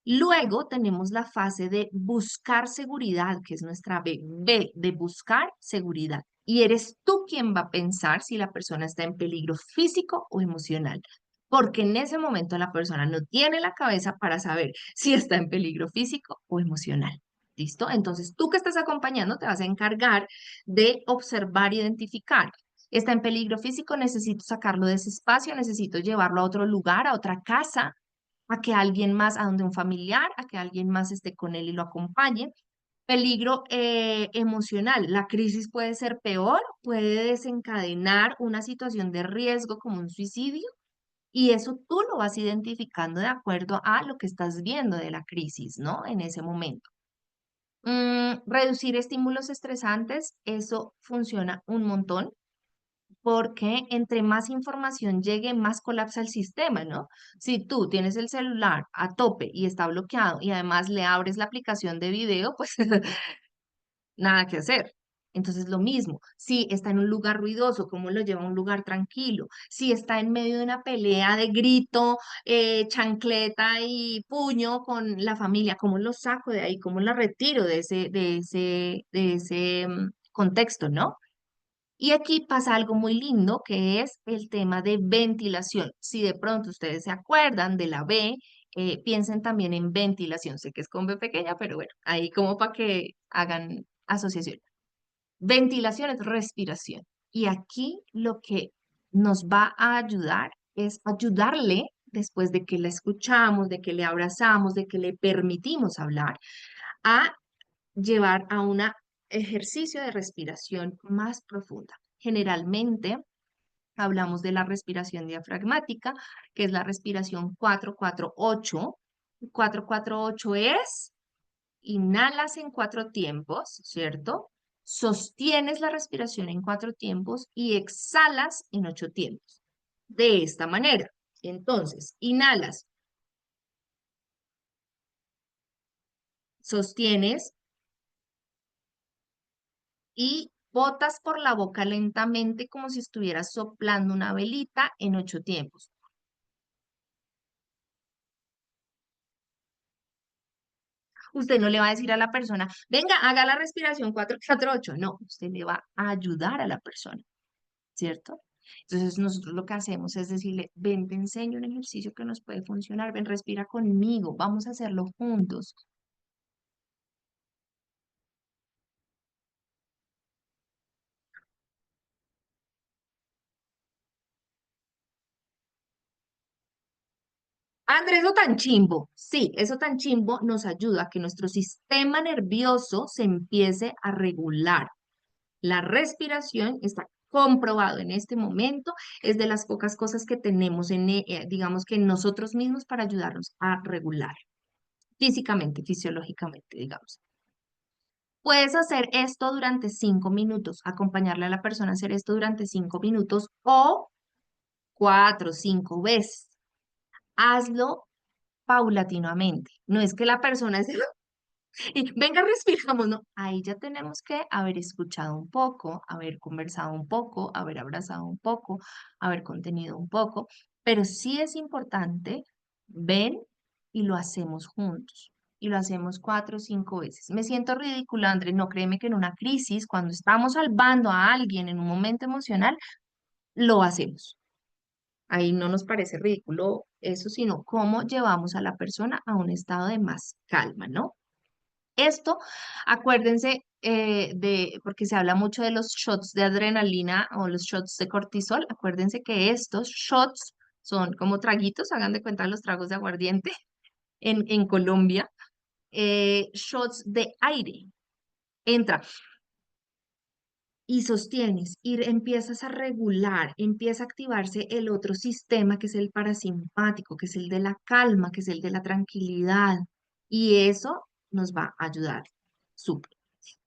Luego tenemos la fase de buscar seguridad, que es nuestra B. B de buscar seguridad. Y eres tú quien va a pensar si la persona está en peligro físico o emocional. Porque en ese momento la persona no tiene la cabeza para saber si está en peligro físico o emocional. ¿Listo? Entonces tú que estás acompañando te vas a encargar de observar, identificar. Está en peligro físico, necesito sacarlo de ese espacio, necesito llevarlo a otro lugar, a otra casa, a que alguien más, a donde un familiar, a que alguien más esté con él y lo acompañe. Peligro emocional. La crisis puede ser peor, puede desencadenar una situación de riesgo como un suicidio y eso tú lo vas identificando de acuerdo a lo que estás viendo de la crisis, ¿no? En ese momento. Reducir estímulos estresantes, eso funciona un montón porque entre más información llegue, más colapsa el sistema, ¿no? Si tú tienes el celular a tope y está bloqueado y además le abres la aplicación de video, pues nada que hacer. Entonces, lo mismo, si está en un lugar ruidoso, ¿cómo lo lleva a un lugar tranquilo? Si está en medio de una pelea de grito, chancleta y puño con la familia, ¿cómo lo saco de ahí? ¿Cómo la retiro de ese contexto, ¿no? Y aquí pasa algo muy lindo que es el tema de ventilación. Si de pronto ustedes se acuerdan de la B, piensen también en ventilación. Sé que es con B pequeña, pero bueno, ahí como para que hagan asociación. Ventilación es respiración. Y aquí lo que nos va a ayudar es ayudarle después de que la escuchamos, de que le abrazamos, de que le permitimos hablar, a llevar a un ejercicio de respiración más profunda. Generalmente hablamos de la respiración diafragmática, que es la respiración 4-4-8. 4-4-8 es: inhalas en 4 tiempos, ¿cierto? Sostienes la respiración en 4 tiempos y exhalas en 8 tiempos. De esta manera. Entonces, inhalas, sostienes y botas por la boca lentamente como si estuvieras soplando una velita en 8 tiempos. Usted no le va a decir a la persona, venga, haga la respiración 4-4-8. No, usted le va a ayudar a la persona, ¿cierto? Entonces nosotros lo que hacemos es decirle, ven, te enseño un ejercicio que nos puede funcionar, ven, respira conmigo, vamos a hacerlo juntos. Andrés, eso tan chimbo. Sí, eso tan chimbo nos ayuda a que nuestro sistema nervioso se empiece a regular. La respiración está comprobado en este momento, es de las pocas cosas que tenemos digamos que en nosotros mismos para ayudarnos a regular físicamente, fisiológicamente, digamos. Puedes hacer esto durante 5 minutos, acompañarle a la persona a hacer esto durante 5 minutos o 4 o 5 veces. Hazlo paulatinamente. No es que la persona es y venga, respiramos, ¿no? Ahí ya tenemos que haber escuchado un poco, haber conversado un poco, haber abrazado un poco, haber contenido un poco, pero sí es importante, ven y lo hacemos juntos. Y lo hacemos 4 o 5 veces. Me siento ridícula, Andrés. No, créeme que en una crisis, cuando estamos salvando a alguien en un momento emocional, lo hacemos. Ahí no nos parece ridículo eso, sino cómo llevamos a la persona a un estado de más calma, ¿no? Esto, acuérdense porque se habla mucho de los shots de adrenalina o los shots de cortisol, acuérdense que estos shots son como traguitos, hagan de cuenta los tragos de aguardiente en Colombia, shots de aire. Entra y sostienes y empiezas a regular, empieza a activarse el otro sistema que es el parasimpático, que es el de la calma, que es el de la tranquilidad, y eso nos va a ayudar. Súper.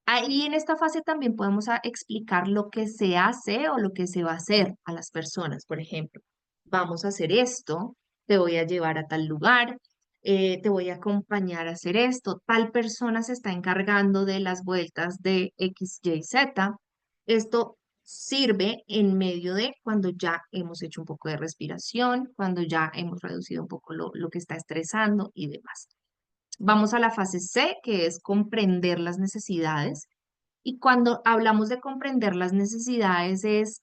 Ahí en esta fase también podemos explicar lo que se hace o lo que se va a hacer a las personas. Por ejemplo, vamos a hacer esto, te voy a llevar a tal lugar, te voy a acompañar a hacer esto, tal persona se está encargando de las vueltas de X, Y, Z. Esto sirve en medio de cuando ya hemos hecho un poco de respiración, cuando ya hemos reducido un poco lo que está estresando y demás. Vamos a la fase C, que es comprender las necesidades. Y cuando hablamos de comprender las necesidades es,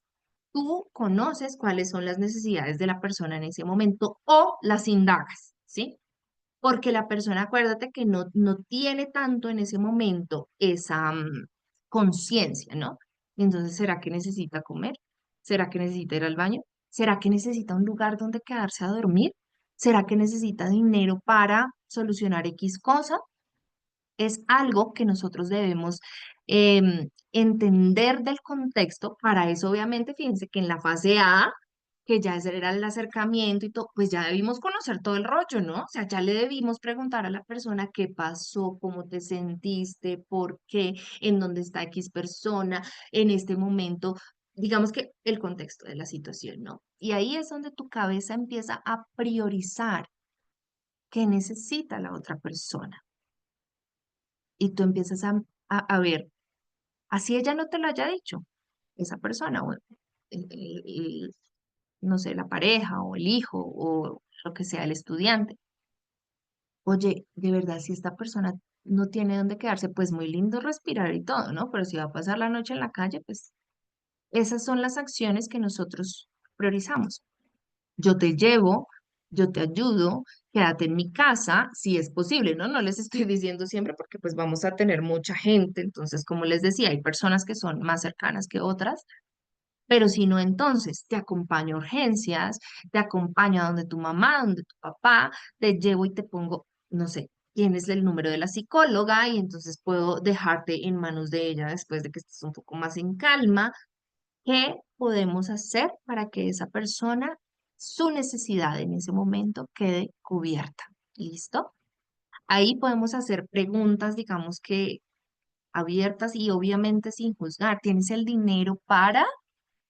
tú conoces cuáles son las necesidades de la persona en ese momento o las indagas, ¿sí? Porque la persona, acuérdate que no tiene tanto en ese momento esa conciencia, ¿no? Entonces, ¿será que necesita comer? ¿Será que necesita ir al baño? ¿Será que necesita un lugar donde quedarse a dormir? ¿Será que necesita dinero para solucionar X cosa? Es algo que nosotros debemos entender del contexto. Para eso, obviamente, fíjense que en la fase A, que ya ese era el acercamiento y todo, pues ya debimos conocer todo el rollo, ¿no? O sea, ya le debimos preguntar a la persona qué pasó, cómo te sentiste, por qué, en dónde está X persona, en este momento, digamos que el contexto de la situación, ¿no? Y ahí es donde tu cabeza empieza a priorizar qué necesita la otra persona. Y tú empiezas a ver, Así ella no te lo haya dicho, esa persona, o no sé, la pareja o el hijo o lo que sea, el estudiante. Oye, de verdad, si esta persona no tiene dónde quedarse, pues muy lindo respirar y todo, ¿no? Pero si va a pasar la noche en la calle, pues esas son las acciones que nosotros priorizamos. Yo te llevo, yo te ayudo, quédate en mi casa, si es posible, ¿no? No les estoy diciendo siempre porque pues vamos a tener mucha gente, entonces, como les decía, hay personas que son más cercanas que otras, pero si no, entonces te acompaño a urgencias, te acompaño a donde tu mamá, donde tu papá, te llevo y te pongo, no sé, tienes el número de la psicóloga y entonces puedo dejarte en manos de ella después de que estés un poco más en calma. ¿Qué podemos hacer para que esa persona, su necesidad en ese momento quede cubierta? ¿Listo? Ahí podemos hacer preguntas, digamos que abiertas y obviamente sin juzgar. ¿Tienes el dinero para?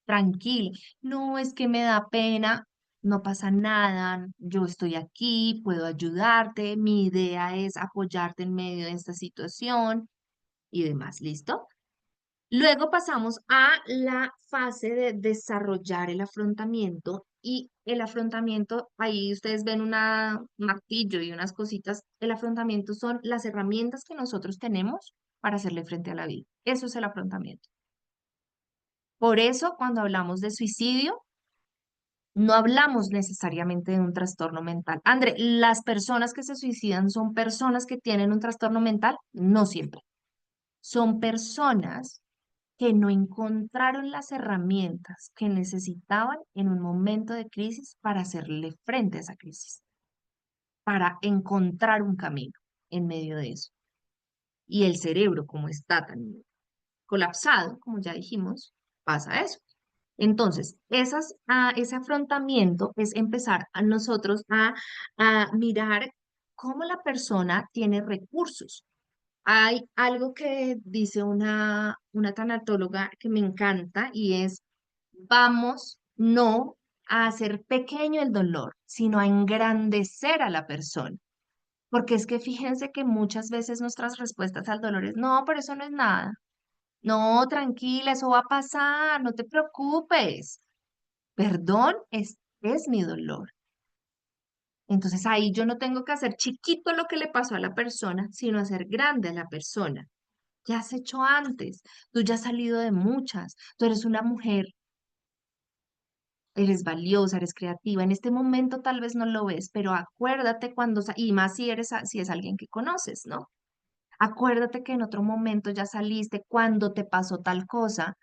Tranquilo. No, es que me da pena. No pasa nada. Yo estoy aquí, puedo ayudarte. Mi idea es apoyarte en medio de esta situación y demás. ¿Listo? Luego pasamos a la fase de desarrollar el afrontamiento y el afrontamiento, ahí ustedes ven un martillo y unas cositas, el afrontamiento son las herramientas que nosotros tenemos para hacerle frente a la vida. Eso es el afrontamiento. Por eso, cuando hablamos de suicidio, no hablamos necesariamente de un trastorno mental. André, ¿las personas que se suicidan son personas que tienen un trastorno mental? No siempre. Son personas que no encontraron las herramientas que necesitaban en un momento de crisis para hacerle frente a esa crisis, para encontrar un camino en medio de eso. Y el cerebro, como está tan colapsado, como ya dijimos, pasa eso. Entonces, ese afrontamiento es empezar a nosotros a mirar cómo la persona tiene recursos. Hay algo que dice una tanatóloga que me encanta y es, vamos no a hacer pequeño el dolor, sino a engrandecer a la persona. Porque es que fíjense que muchas veces nuestras respuestas al dolor es, no, pero eso no es nada. No, tranquila, eso va a pasar, no te preocupes. Perdón, es mi dolor. Entonces ahí yo no tengo que hacer chiquito lo que le pasó a la persona, sino hacer grande a la persona. Ya has hecho antes, tú ya has salido de muchas, tú eres una mujer, eres valiosa, eres creativa. En este momento tal vez no lo ves, pero acuérdate cuando, y más si eres, si es alguien que conoces, ¿no? Acuérdate que en otro momento ya saliste cuando te pasó tal cosa.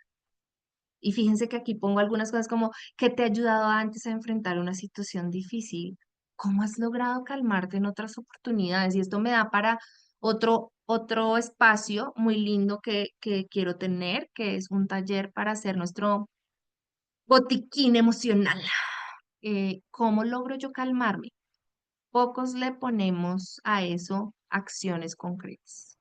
Y fíjense que aquí pongo algunas cosas como que te ha ayudado antes a enfrentar una situación difícil. ¿Cómo has logrado calmarte en otras oportunidades? Y esto me da para otro espacio muy lindo que quiero tener, que es un taller para hacer nuestro botiquín emocional. ¿Cómo logro yo calmarme? Pocos le ponemos a eso acciones concretas.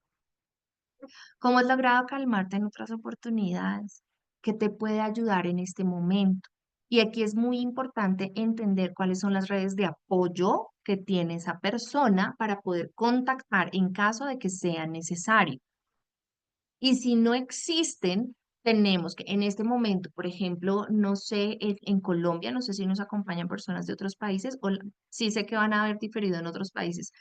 ¿Cómo has logrado calmarte en otras oportunidades? ¿Qué te puede ayudar en este momento? Y aquí es muy importante entender cuáles son las redes de apoyo que tiene esa persona para poder contactar en caso de que sea necesario. Y si no existen, tenemos que en este momento, por ejemplo, no sé, en Colombia, no sé si nos acompañan personas de otros países, o sí sé que van a haber diferido en otros países,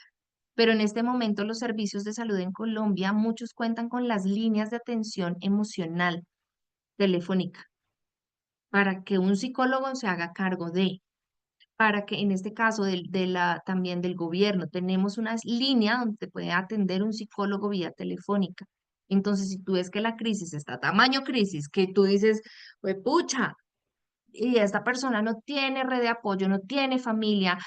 pero en este momento los servicios de salud en Colombia, muchos cuentan con las líneas de atención emocional telefónica para que un psicólogo se haga cargo para que en este caso también del gobierno, tenemos una línea donde te puede atender un psicólogo vía telefónica. Entonces, si tú ves que la crisis está a tamaño crisis, que tú dices, pues pucha, y esta persona no tiene red de apoyo, no tiene familia,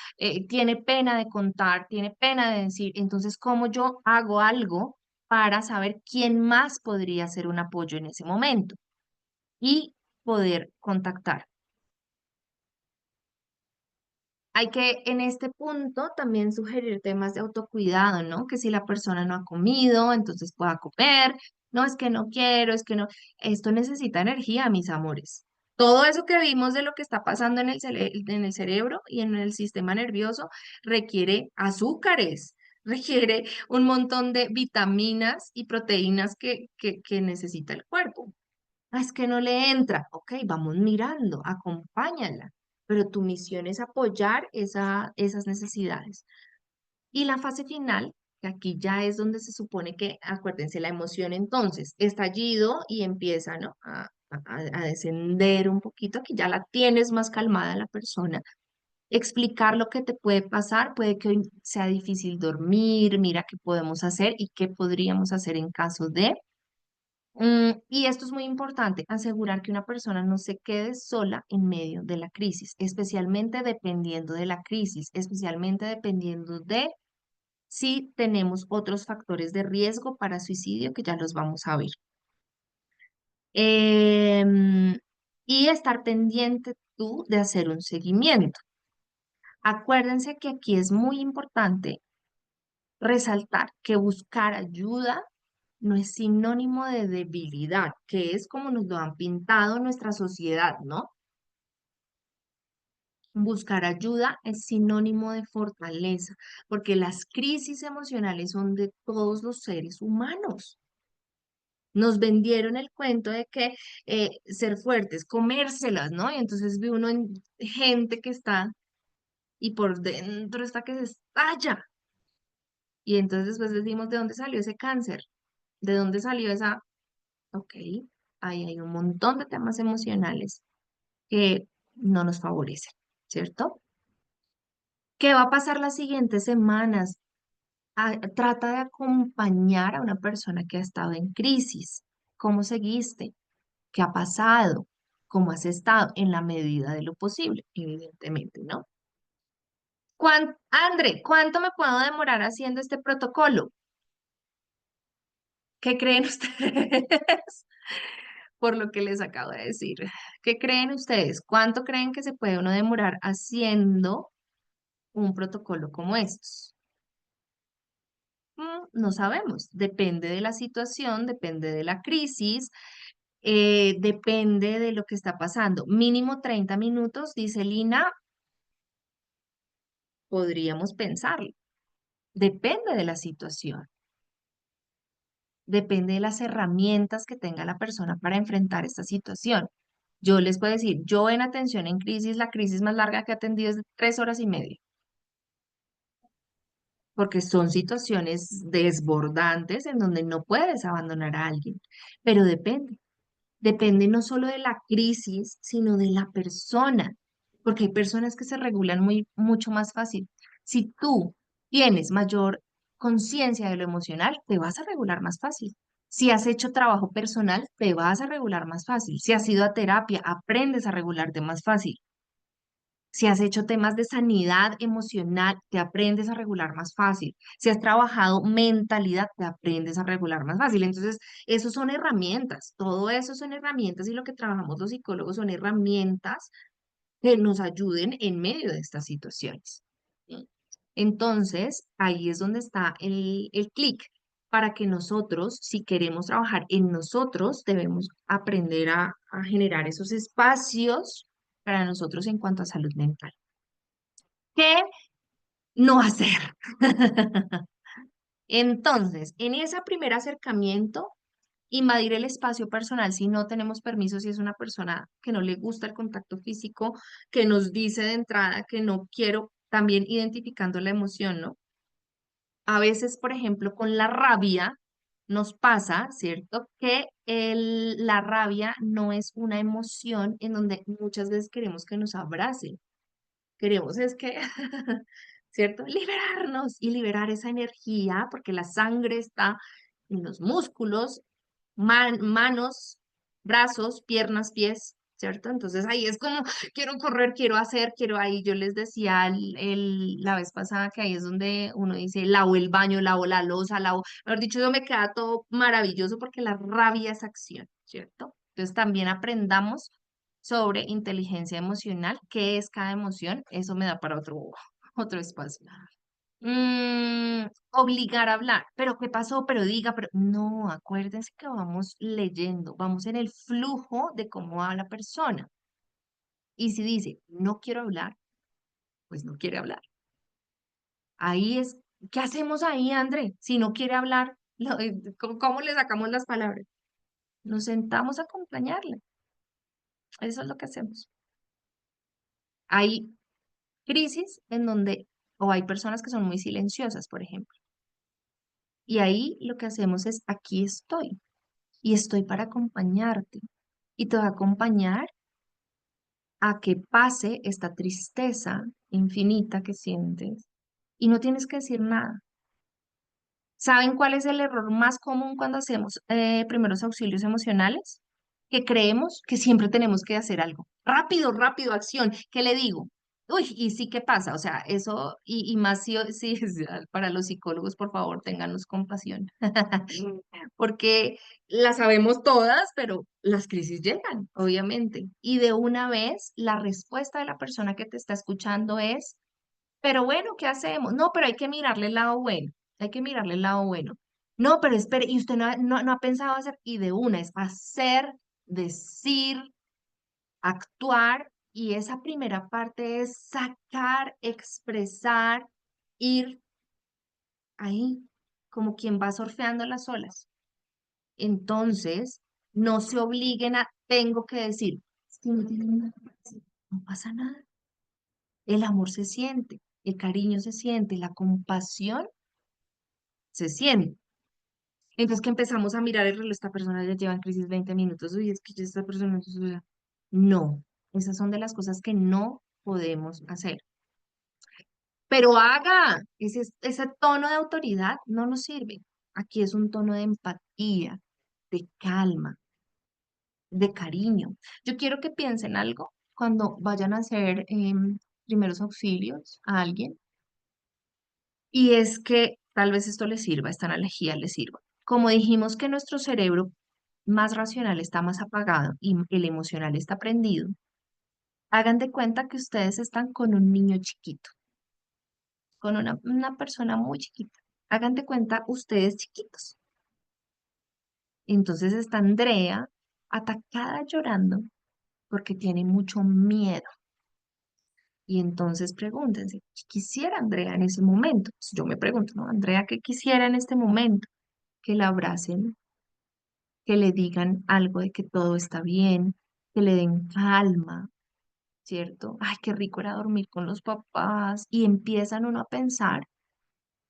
tiene pena de contar, tiene pena de decir, entonces, ¿cómo yo hago algo para saber quién más podría ser un apoyo en ese momento y poder contactar? Hay que en este punto también sugerir temas de autocuidado, ¿no? Que si la persona no ha comido, entonces pueda comer. No, es que no quiero, es que no. Esto necesita energía, mis amores. Todo eso que vimos de lo que está pasando en el cerebro y en el sistema nervioso requiere azúcares. requiere un montón de vitaminas y proteínas que necesita el cuerpo. Ah, es que no le entra. Ok, vamos mirando, acompáñala. Pero tu misión es apoyar esas necesidades. Y la fase final, que aquí ya es donde se supone que, acuérdense, la emoción entonces, estallido y empieza, ¿no? A descender un poquito, que ya la tienes más calmada la persona. Explicar lo que te puede pasar, puede que hoy sea difícil dormir, mira qué podemos hacer y qué podríamos hacer en caso de. Y esto es muy importante, asegurar que una persona no se quede sola en medio de la crisis, especialmente dependiendo de la crisis, especialmente dependiendo de si tenemos otros factores de riesgo para suicidio que ya los vamos a ver. Em, y estar pendiente tú de hacer un seguimiento. Acuérdense que aquí es muy importante resaltar que buscar ayuda no es sinónimo de debilidad, que es como nos lo han pintado nuestra sociedad, ¿no? Buscar ayuda es sinónimo de fortaleza, porque las crisis emocionales son de todos los seres humanos. Nos vendieron el cuento de que ser fuertes, comérselas, ¿no? Y entonces ve uno en gente que está y por dentro está que se estalla. Y entonces después decimos, ¿de dónde salió ese cáncer? ¿De dónde salió esa? Ok, ahí hay un montón de temas emocionales que no nos favorecen, ¿cierto? ¿Qué va a pasar las siguientes semanas? Trata de acompañar a una persona que ha estado en crisis. ¿Cómo seguiste? ¿Qué ha pasado? ¿Cómo has estado? En la medida de lo posible, evidentemente, ¿no? André, ¿cuánto me puedo demorar haciendo este protocolo? ¿Qué creen ustedes? Por lo que les acabo de decir. ¿Qué creen ustedes? ¿Cuánto creen que se puede uno demorar haciendo un protocolo como estos? No sabemos. Depende de la situación, depende de la crisis, depende de lo que está pasando. Mínimo 30 minutos, dice Lina, podríamos pensarlo. Depende de la situación, depende de las herramientas que tenga la persona para enfrentar esta situación. Yo les puedo decir, yo en atención en crisis, la crisis más larga que he atendido es de 3 horas y media, porque son situaciones desbordantes en donde no puedes abandonar a alguien, pero depende. Depende no solo de la crisis, sino de la persona, porque hay personas que se regulan mucho más fácil. Si tú tienes mayor conciencia de lo emocional, te vas a regular más fácil. Si has hecho trabajo personal, te vas a regular más fácil. Si has ido a terapia, aprendes a regularte más fácil. Si has hecho temas de sanidad emocional, te aprendes a regular más fácil. Si has trabajado mentalidad, te aprendes a regular más fácil. Entonces, eso son herramientas. Todo eso son herramientas y lo que trabajamos los psicólogos son herramientas que nos ayuden en medio de estas situaciones. ¿Sí? Entonces, ahí es donde está el clic. Para que nosotros, si queremos trabajar en nosotros, debemos aprender a generar esos espacios para nosotros en cuanto a salud mental. ¿Qué no hacer? Entonces, en ese primer acercamiento, invadir el espacio personal si no tenemos permiso, si es una persona que no le gusta el contacto físico, que nos dice de entrada que no quiero, también identificando la emoción, ¿no? A veces, por ejemplo, con la rabia nos pasa, ¿cierto? Que la rabia no es una emoción en donde muchas veces queremos que nos abracen. Queremos es que, ¿cierto? Liberarnos y liberar esa energía porque la sangre está en los músculos, manos, brazos, piernas, pies, ¿cierto? Entonces ahí es como, quiero correr, quiero hacer, quiero ahí. Yo les decía la vez pasada que ahí es donde uno dice, lavo el baño, lavo la loza, lavo, mejor dicho, eso me queda todo maravilloso porque la rabia es acción, ¿cierto? Entonces también aprendamos sobre inteligencia emocional, qué es cada emoción, eso me da para otro espacio. Obligar a hablar, pero ¿qué pasó? Pero diga, pero no, acuérdense que vamos leyendo, vamos en el flujo de cómo va la persona. Y si dice, no quiero hablar, pues no quiere hablar. Ahí es ¿Qué hacemos ahí, André? Si no quiere hablar, ¿cómo le sacamos las palabras? Nos sentamos a acompañarle. Eso es lo que hacemos. Hay crisis en donde, o hay personas que son muy silenciosas, por ejemplo. Y ahí lo que hacemos es, aquí estoy y estoy para acompañarte. Y te voy a acompañar a que pase esta tristeza infinita que sientes y no tienes que decir nada. ¿Saben cuál es el error más común cuando hacemos primeros auxilios emocionales? Que creemos que siempre tenemos que hacer algo. Rápido, rápido, acción. ¿Qué le digo? Uy, y sí, ¿qué pasa? O sea, eso, y más si para los psicólogos, por favor, ténganos compasión. Porque las sabemos todas, pero las crisis llegan, obviamente. Y de una vez, la respuesta de la persona que te está escuchando es, pero bueno, ¿qué hacemos? No, pero hay que mirarle el lado bueno, hay que mirarle el lado bueno. No, pero espere, y usted no ha pensado hacer, y de una es hacer, decir, actuar, y esa primera parte es sacar, expresar, ir ahí, como quien va surfeando las olas. Entonces, no se obliguen a, tengo que decir, si no tienen nada que decir, no pasa nada. El amor se siente, el cariño se siente, la compasión se siente. Entonces que empezamos a mirar el reloj, esta persona ya lleva en crisis 20 minutos, uy, es que ya esta persona... No, esas son de las cosas que no podemos hacer. Pero haga, ese tono de autoridad no nos sirve. Aquí es un tono de empatía, de calma, de cariño. Yo quiero que piensen algo cuando vayan a hacer primeros auxilios a alguien. Y es que tal vez esto les sirva, esta analogía les sirva. Como dijimos que nuestro cerebro más racional está más apagado y el emocional está prendido, hagan de cuenta que ustedes están con un niño chiquito, con una persona muy chiquita. Hagan de cuenta ustedes chiquitos. Entonces está Andrea atacada llorando porque tiene mucho miedo. Y entonces pregúntense, ¿qué quisiera Andrea en ese momento? Pues yo me pregunto, ¿no? Andrea, ¿qué quisiera en este momento? Que la abracen, que le digan algo de que todo está bien, que le den calma, ¿cierto? Ay, qué rico era dormir con los papás. Y empiezan uno a pensar,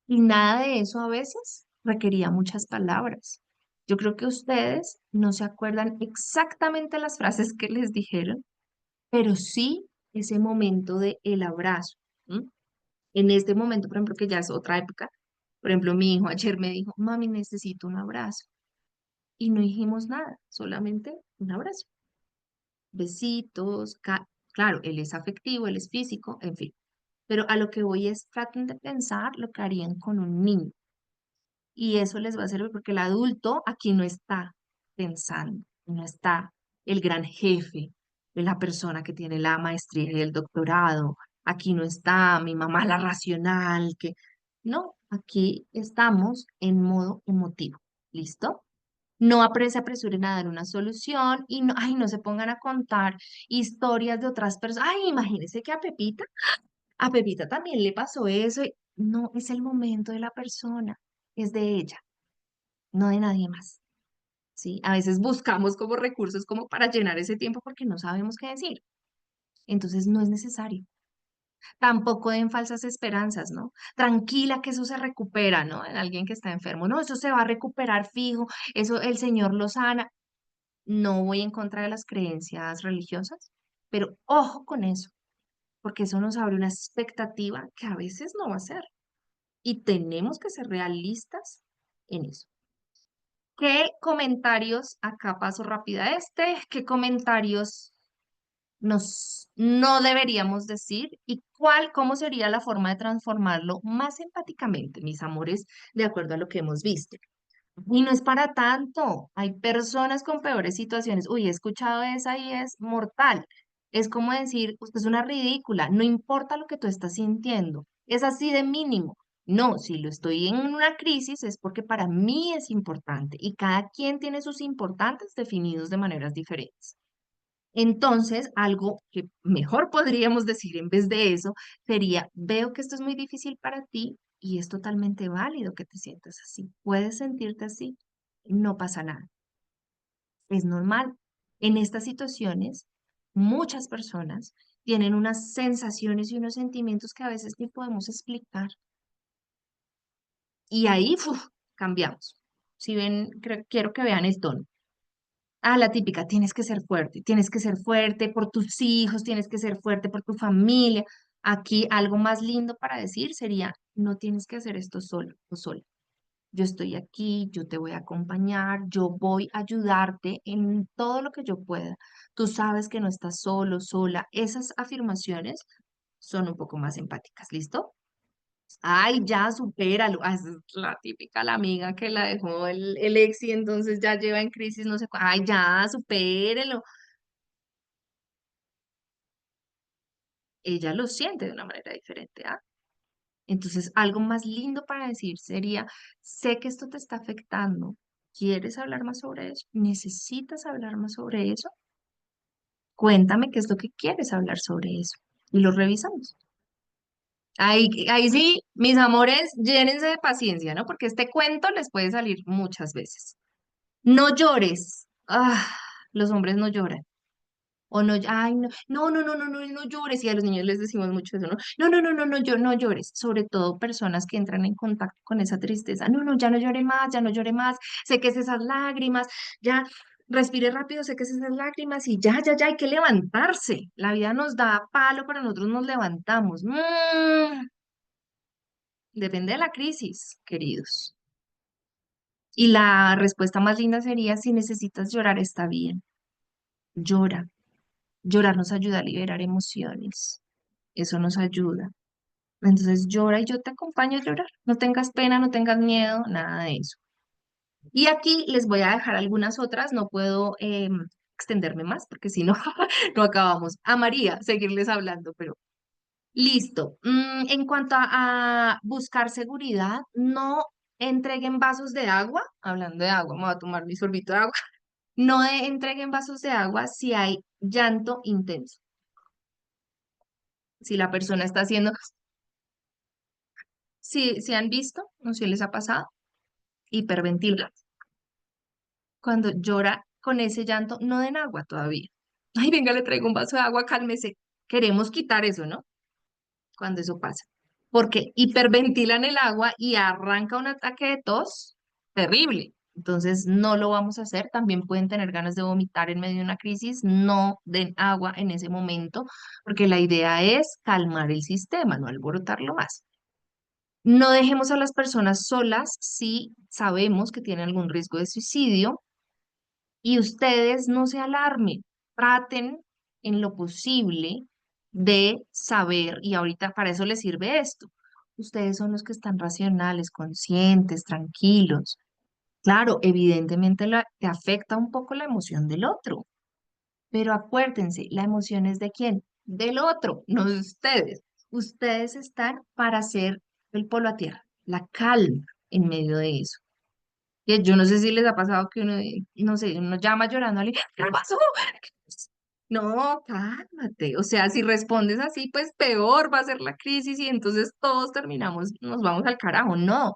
y nada de eso a veces requería muchas palabras. Yo creo que ustedes no se acuerdan exactamente las frases que les dijeron, pero sí ese momento de el abrazo. ¿M? En este momento, por ejemplo, que ya es otra época, por ejemplo, mi hijo ayer me dijo, mami, necesito un abrazo. Y no dijimos nada, solamente un abrazo, besitos, claro, él es afectivo, él es físico, en fin. Pero a lo que voy es, traten de pensar lo que harían con un niño. Y eso les va a servir porque el adulto aquí no está pensando, no está el gran jefe, la persona que tiene la maestría y el doctorado. Aquí no está mi mamá la racional, que no, aquí estamos en modo emotivo. ¿Listo? No se apresuren a dar una solución y no, ay, no se pongan a contar historias de otras personas. Ay, imagínense que a Pepita también le pasó eso. No, es el momento de la persona, es de ella, no de nadie más. ¿Sí? A veces buscamos como recursos como para llenar ese tiempo porque no sabemos qué decir. Entonces no es necesario. Tampoco den falsas esperanzas, ¿no? Tranquila que eso se recupera, ¿no? En alguien que está enfermo. No, eso se va a recuperar fijo, eso el Señor lo sana. No voy en contra de las creencias religiosas, pero ojo con eso, porque eso nos abre una expectativa que a veces no va a ser. Y tenemos que ser realistas en eso. ¿Qué comentarios, acá paso rápida qué comentarios no deberíamos decir y cómo sería la forma de transformarlo más empáticamente, mis amores, de acuerdo a lo que hemos visto? Y no es para tanto. Hay personas con peores situaciones. Uy, he escuchado esa y es mortal. Es como decir, usted es una ridícula. No importa lo que tú estás sintiendo. Es así de mínimo. No, si lo estoy en una crisis es porque para mí es importante y cada quien tiene sus importantes definidos de maneras diferentes. Entonces, algo que mejor podríamos decir en vez de eso sería, veo que esto es muy difícil para ti y es totalmente válido que te sientas así. Puedes sentirte así, no pasa nada, es normal. En estas situaciones, muchas personas tienen unas sensaciones y unos sentimientos que a veces ni podemos explicar y ahí cambiamos. Si ven, quiero que vean esto, ¿no? Ah, la típica, tienes que ser fuerte por tus hijos, tienes que ser fuerte por tu familia. Aquí algo más lindo para decir sería, no tienes que hacer esto solo o sola. Yo estoy aquí, yo te voy a acompañar, yo voy a ayudarte en todo lo que yo pueda. Tú sabes que no estás solo, sola. Esas afirmaciones son un poco más empáticas, ¿listo? Ay, ya, supéralo. Ah, esa es la típica, la amiga que la dejó el ex y entonces ya lleva en crisis, no sé cuál. Ay, ya, supérelo. Ella lo siente de una manera diferente, ¿ah? Entonces, algo más lindo para decir sería, sé que esto te está afectando. ¿Quieres hablar más sobre eso? ¿Necesitas hablar más sobre eso? Cuéntame qué es lo que quieres hablar sobre eso. Y lo revisamos. Ahí sí, mis amores, llénense de paciencia, ¿no? Porque este cuento les puede salir muchas veces. No llores. Ah, los hombres no lloran. O no, ay, no, no llores. Y a los niños les decimos mucho eso, ¿no? No llores. Sobre todo personas que entran en contacto con esa tristeza. No, ya no llore más, ya no llore más. Séquese esas lágrimas, ya respire rápido, séquese esas lágrimas y ya, hay que levantarse. La vida nos da palo, pero nosotros nos levantamos. Depende de la crisis, queridos. Y la respuesta más linda sería, si necesitas llorar, está bien. Llora. Llorar nos ayuda a liberar emociones. Eso nos ayuda. Entonces llora y yo te acompaño a llorar. No tengas pena, no tengas miedo, nada de eso. Y aquí les voy a dejar algunas otras. No puedo extenderme más porque si no, no acabamos. A María, seguirles hablando, pero listo. En cuanto a buscar seguridad, no entreguen vasos de agua. Hablando de agua, me voy a tomar mi sorbito de agua. No entreguen vasos de agua si hay llanto intenso. Si la persona está haciendo, si han visto, no sé si les ha pasado, hiperventila. Cuando llora con ese llanto, no den agua todavía. Ay, venga, le traigo un vaso de agua, cálmese. Queremos quitar eso, ¿no? Cuando eso pasa. Porque hiperventilan el agua y arranca un ataque de tos terrible. Entonces, no lo vamos a hacer. También pueden tener ganas de vomitar en medio de una crisis. No den agua en ese momento, porque la idea es calmar el sistema, no alborotarlo más. No dejemos a las personas solas si sabemos que tienen algún riesgo de suicidio y ustedes no se alarmen, traten en lo posible de saber, y ahorita para eso les sirve esto. Ustedes son los que están racionales, conscientes, tranquilos. Claro, evidentemente te afecta un poco la emoción del otro, pero acuérdense, la emoción es de quién? Del otro, no de ustedes. Ustedes están para hacer el polo a tierra, la calma en medio de eso. Que yo no sé si les ha pasado que uno, no sé, uno llama llorando a alguien, ¿qué pasó? No, cálmate. O sea, si respondes así, pues peor va a ser la crisis y entonces todos terminamos, nos vamos al carajo. No,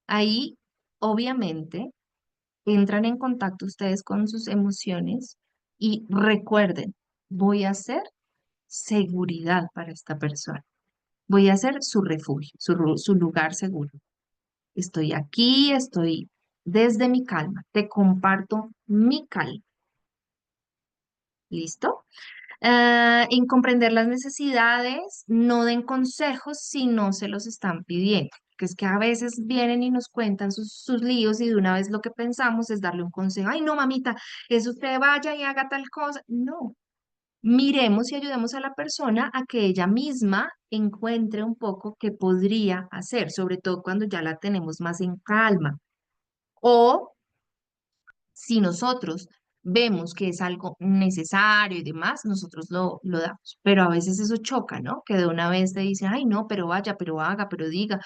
ahí obviamente entran en contacto ustedes con sus emociones y recuerden, voy a ser seguridad para esta persona. Voy a ser su refugio, su lugar seguro. Estoy aquí, estoy desde mi calma. Te comparto mi calma. ¿Listo? En comprender las necesidades, no den consejos si no se los están pidiendo. Que es que a veces vienen y nos cuentan sus líos y de una vez lo que pensamos es darle un consejo. Ay, no, mamita, es usted vaya y haga tal cosa. No, miremos y ayudemos a la persona a que ella misma encuentre un poco qué podría hacer, sobre todo cuando ya la tenemos más en calma. O si nosotros vemos que es algo necesario y demás, nosotros lo damos. Pero a veces eso choca, ¿no? Que de una vez te dicen, ay, no, pero vaya, pero haga, pero diga.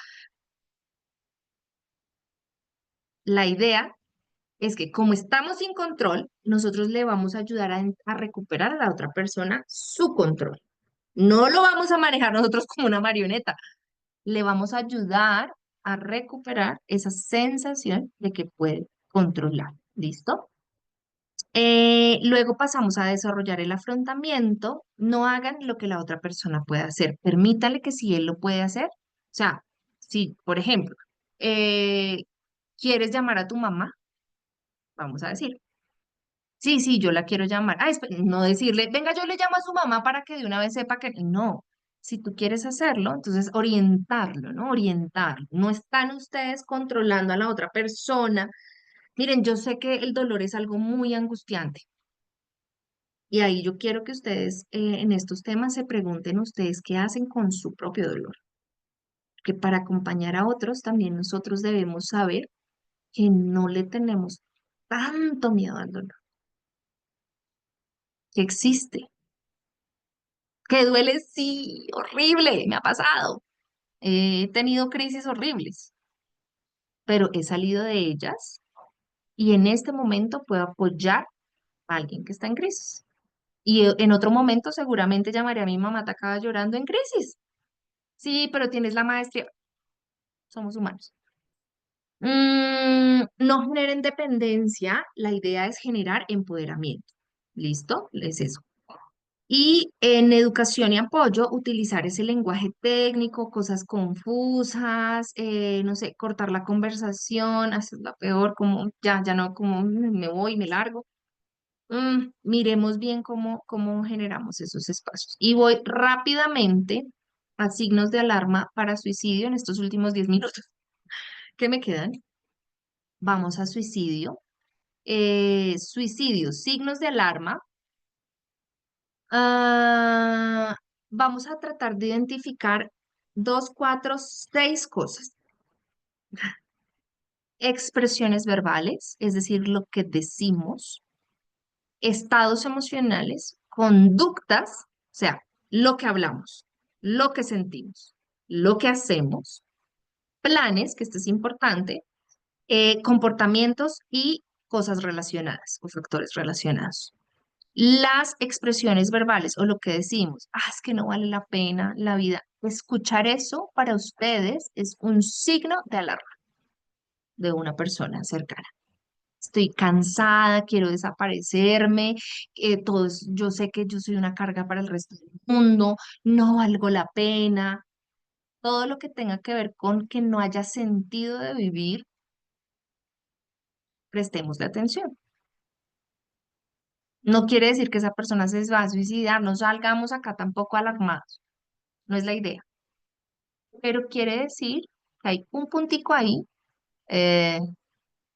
La idea es que como estamos sin control, nosotros le vamos a ayudar a recuperar a la otra persona su control. No lo vamos a manejar nosotros como una marioneta, le vamos a ayudar a recuperar esa sensación de que puede controlar. ¿Listo? Luego pasamos a desarrollar el afrontamiento. No hagan lo que la otra persona puede hacer. Permítale que si él lo puede hacer, o sea, si, por ejemplo, eh, quieres llamar a tu mamá, vamos a decir, sí, sí, yo la quiero llamar. Ah, no decirle, venga, yo le llamo a su mamá para que de una vez sepa que no. Si tú quieres hacerlo, entonces orientarlo, ¿no? Orientarlo. No están ustedes controlando a la otra persona. Miren, yo sé que el dolor es algo muy angustiante. Y ahí yo quiero que ustedes en estos temas se pregunten ustedes qué hacen con su propio dolor. Que para acompañar a otros también nosotros debemos saber que no le tenemos tanto miedo al dolor, que existe, que duele, sí, horrible, me ha pasado. He tenido crisis horribles, pero he salido de ellas y en este momento puedo apoyar a alguien que está en crisis. Y en otro momento seguramente llamaré a mi mamá atacada llorando en crisis. Sí, pero tienes la maestría. Somos humanos. No generen dependencia, la idea es generar empoderamiento. ¿Listo? Es eso. Y en educación y apoyo, utilizar ese lenguaje técnico, cosas confusas, no sé, cortar la conversación, hacerla peor, como ya, ya no, como me voy, me largo. Miremos bien cómo generamos esos espacios. Y voy rápidamente a signos de alarma para suicidio en estos últimos 10 minutos que me quedan. Vamos a suicidio. Suicidio, signos de alarma. Ah, vamos a tratar de identificar dos, cuatro, seis cosas. Expresiones verbales, es decir, lo que decimos, estados emocionales, conductas, o sea, lo que hablamos, lo que sentimos, lo que hacemos, planes, que esto es importante, comportamientos y cosas relacionadas o factores relacionados. Las expresiones verbales o lo que decimos, es que no vale la pena la vida. Escuchar eso para ustedes es un signo de alarma de una persona cercana. Estoy cansada, quiero desaparecerme, yo sé que yo soy una carga para el resto del mundo, no valgo la pena. Todo lo que tenga que ver con que no haya sentido de vivir, prestémosle atención. No quiere decir que esa persona se va a suicidar, no salgamos acá tampoco alarmados, no es la idea, pero quiere decir que hay un puntico ahí, eh,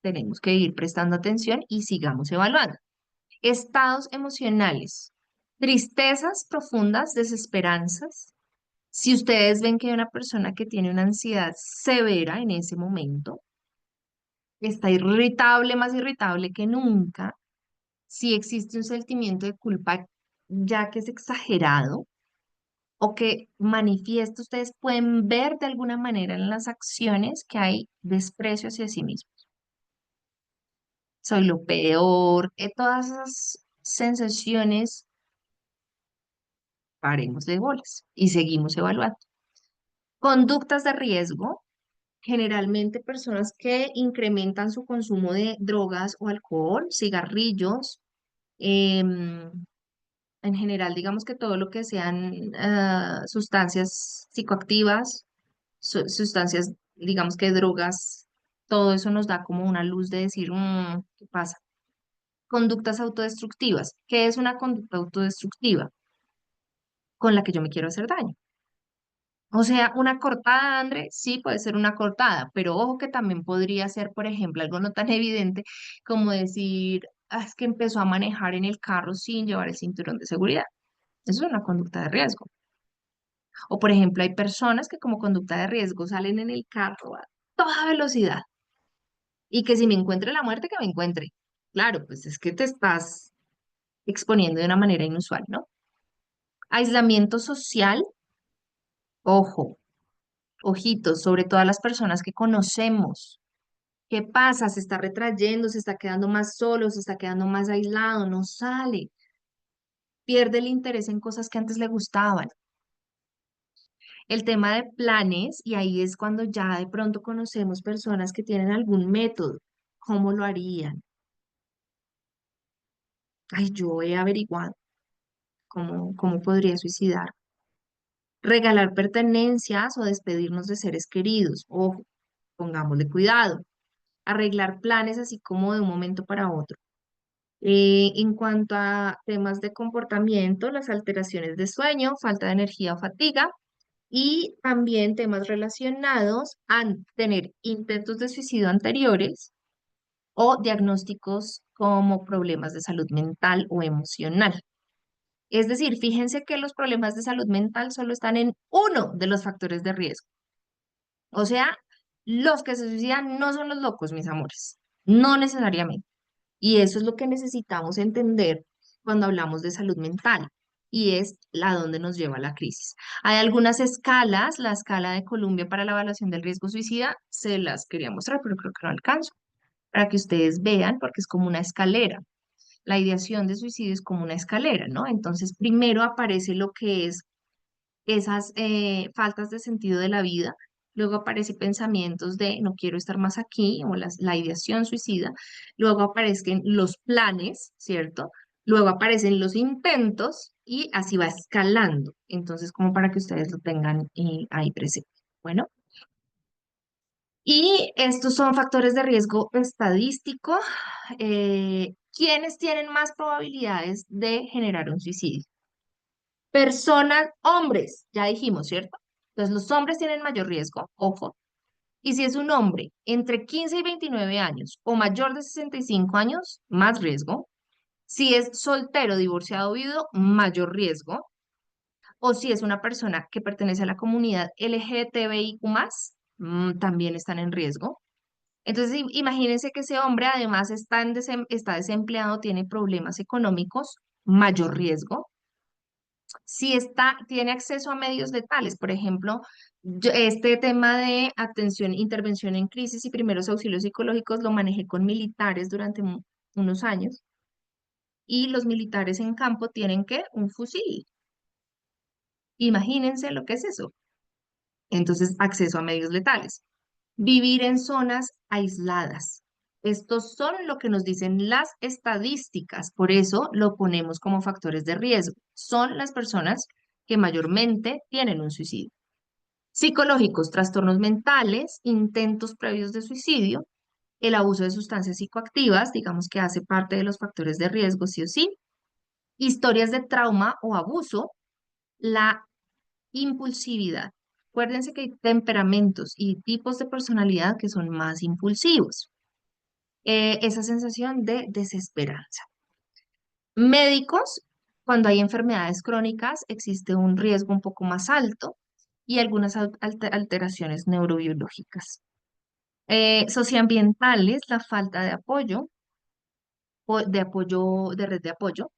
tenemos que ir prestando atención y sigamos evaluando. Estados emocionales, tristezas profundas, desesperanzas. Si ustedes ven que hay una persona que tiene una ansiedad severa en ese momento, está irritable, más irritable que nunca, si existe un sentimiento de culpa ya que es exagerado, o que manifiesta, ustedes pueden ver de alguna manera en las acciones que hay desprecio hacia sí mismos. Soy lo peor, todas esas sensaciones, paremos de bolas y seguimos evaluando. Conductas de riesgo, generalmente personas que incrementan su consumo de drogas o alcohol, cigarrillos, em, en general, digamos que todo lo que sean sustancias psicoactivas, sustancias, digamos que drogas, todo eso nos da como una luz de decir, ¿qué pasa? Conductas autodestructivas. ¿Qué es una conducta autodestructiva? Con la que yo me quiero hacer daño. O sea, una cortada, André, sí puede ser una cortada, pero ojo que también podría ser, por ejemplo, algo no tan evidente como decir, es que empezó a manejar en el carro sin llevar el cinturón de seguridad. Eso es una conducta de riesgo. O, por ejemplo, hay personas que como conducta de riesgo salen en el carro a toda velocidad y que si me encuentre la muerte, que me encuentre. Claro, pues es que te estás exponiendo de una manera inusual, ¿no? Aislamiento social, ojo, ojitos, sobre todas las personas que conocemos, ¿Qué pasa? Se está retrayendo, se está quedando más solo, se está quedando más aislado, no sale, pierde el interés en cosas que antes le gustaban. El tema de planes, y ahí es cuando ya de pronto conocemos personas que tienen algún método. ¿Cómo lo harían? Ay, yo he averiguado cómo podría suicidar. Regalar pertenencias o despedirnos de seres queridos. Ojo, pongámosle cuidado. Arreglar planes así como de un momento para otro. En cuanto a temas de comportamiento, las alteraciones de sueño, falta de energía o fatiga, y también temas relacionados a tener intentos de suicidio anteriores o diagnósticos como problemas de salud mental o emocional. Es decir, fíjense que los problemas de salud mental solo están en uno de los factores de riesgo. O sea, los que se suicidan no son los locos, mis amores, no necesariamente. Y eso es lo que necesitamos entender cuando hablamos de salud mental, y es a dónde nos lleva la crisis. Hay algunas escalas, la escala de Columbia para la evaluación del riesgo suicida, se las quería mostrar, pero creo que no alcanzo, para que ustedes vean, porque es como una escalera. La ideación de suicidio es como una escalera, ¿no? Entonces, primero aparece lo que es esas faltas de sentido de la vida. Luego aparecen pensamientos de no quiero estar más aquí o la ideación suicida. Luego aparecen los planes, ¿cierto? Luego aparecen los intentos y así va escalando. Entonces, como para que ustedes lo tengan ahí presente. Bueno, y estos son factores de riesgo estadístico. ¿Quiénes tienen más probabilidades de generar un suicidio? Personas, hombres, ya dijimos, ¿cierto? Entonces los hombres tienen mayor riesgo, ojo. Y si es un hombre entre 15 y 29 años o mayor de 65 años, más riesgo. Si es soltero, divorciado o viudo, mayor riesgo. O si es una persona que pertenece a la comunidad LGTBIQ+, también están en riesgo. Entonces, imagínense que ese hombre además está desempleado, tiene problemas económicos, mayor riesgo. Si tiene acceso a medios letales, por ejemplo, este tema de atención, intervención en crisis y primeros auxilios psicológicos lo manejé con militares durante unos años, y los militares en campo tienen que un fusil. Imagínense lo que es eso. Entonces, acceso a medios letales. Vivir en zonas aisladas. Estos son lo que nos dicen las estadísticas, por eso lo ponemos como factores de riesgo. Son las personas que mayormente tienen un suicidio. Psicológicos, trastornos mentales, intentos previos de suicidio, el abuso de sustancias psicoactivas, digamos que hace parte de los factores de riesgo, sí o sí, historias de trauma o abuso, la impulsividad. Acuérdense que hay temperamentos y tipos de personalidad que son más impulsivos. Esa sensación de desesperanza. Médicos, cuando hay enfermedades crónicas, existe un riesgo un poco más alto y algunas alteraciones neurobiológicas. Socioambientales, la falta de apoyo, de red de apoyo.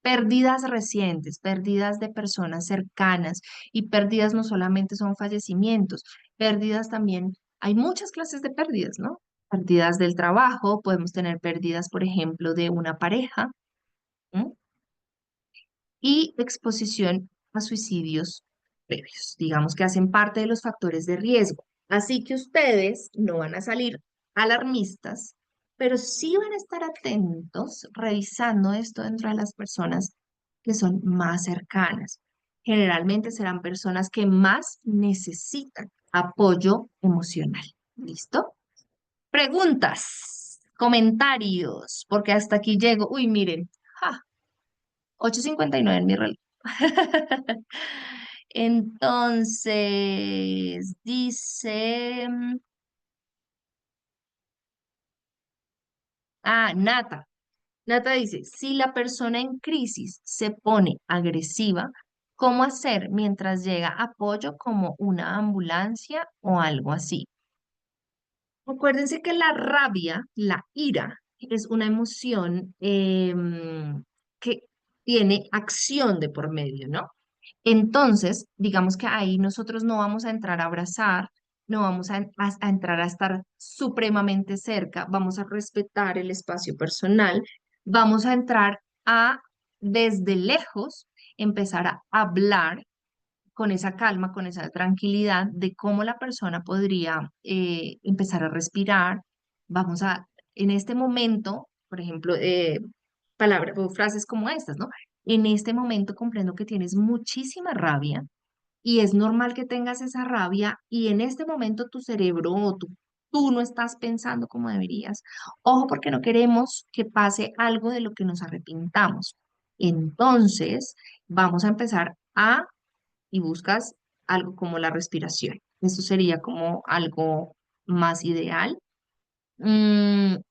Pérdidas recientes, pérdidas de personas cercanas, y pérdidas no solamente son fallecimientos, pérdidas también, hay muchas clases de pérdidas, ¿no? Pérdidas del trabajo, podemos tener pérdidas, por ejemplo, de una pareja, ¿m? Y exposición a suicidios previos, digamos que hacen parte de los factores de riesgo. Así que ustedes no van a salir alarmistas, pero sí van a estar atentos revisando esto dentro de las personas que son más cercanas. Generalmente serán personas que más necesitan apoyo emocional. ¿Listo? Preguntas, comentarios, porque hasta aquí llego. Uy, miren, ja, 8:59 en mi reloj. Entonces, dice, Nata. Nata dice, si la persona en crisis se pone agresiva, ¿cómo hacer mientras llega apoyo como una ambulancia o algo así? Acuérdense que la rabia, la ira, es una emoción que tiene acción de por medio, ¿no? Entonces, digamos que ahí nosotros no vamos a entrar a abrazar, no vamos a entrar a estar supremamente cerca, vamos a respetar el espacio personal, vamos a entrar a desde lejos empezar a hablar con esa calma, con esa tranquilidad de cómo la persona podría empezar a respirar. Vamos a, en este momento, por ejemplo, palabras o frases como estas, ¿no? En este momento comprendo que tienes muchísima rabia y es normal que tengas esa rabia y en este momento tu cerebro o tú no estás pensando como deberías. Ojo, porque no queremos que pase algo de lo que nos arrepintamos. Entonces, vamos a empezar a y buscas algo como la respiración. Eso sería como algo más ideal. No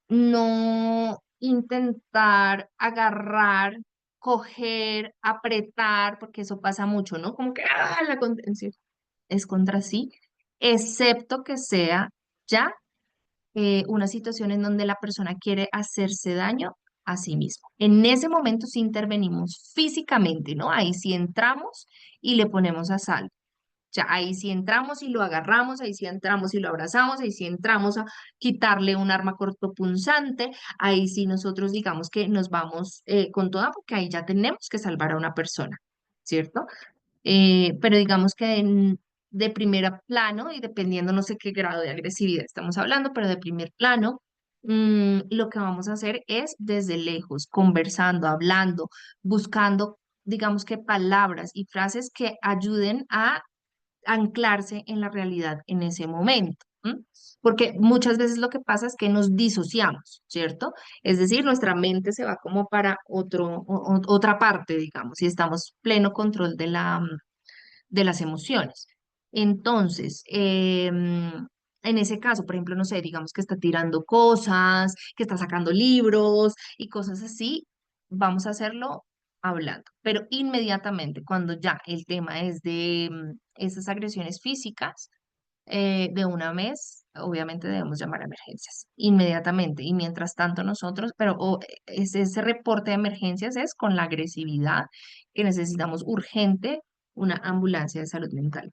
intentar agarrar, coger, apretar, porque eso pasa mucho, ¿no? Como que la contención es contra sí, excepto que sea ya una situación en donde la persona quiere hacerse daño a sí mismo. En ese momento sí intervenimos físicamente, ¿no? Ahí sí entramos y le ponemos a salvo. Ya ahí sí entramos y lo agarramos, ahí sí entramos y lo abrazamos, ahí sí entramos a quitarle un arma cortopunzante, ahí sí nosotros digamos que nos vamos con toda porque ahí ya tenemos que salvar a una persona, ¿cierto? Pero digamos que de primer plano y dependiendo no sé qué grado de agresividad estamos hablando, pero de primer plano, lo que vamos a hacer es desde lejos, conversando, hablando, buscando, digamos que palabras y frases que ayuden a anclarse en la realidad en ese momento. ¿M? Porque muchas veces lo que pasa es que nos disociamos, ¿cierto? Es decir, nuestra mente se va como para otra parte, digamos, y estamos pleno control de las emociones. Entonces, en ese caso, por ejemplo, no sé, digamos que está tirando cosas, que está sacando libros y cosas así, vamos a hacerlo hablando. Pero inmediatamente, cuando ya el tema es de esas agresiones físicas, de una vez, obviamente debemos llamar a emergencias inmediatamente. Y mientras tanto nosotros, pero ese reporte de emergencias es con la agresividad que necesitamos urgente una ambulancia de salud mental.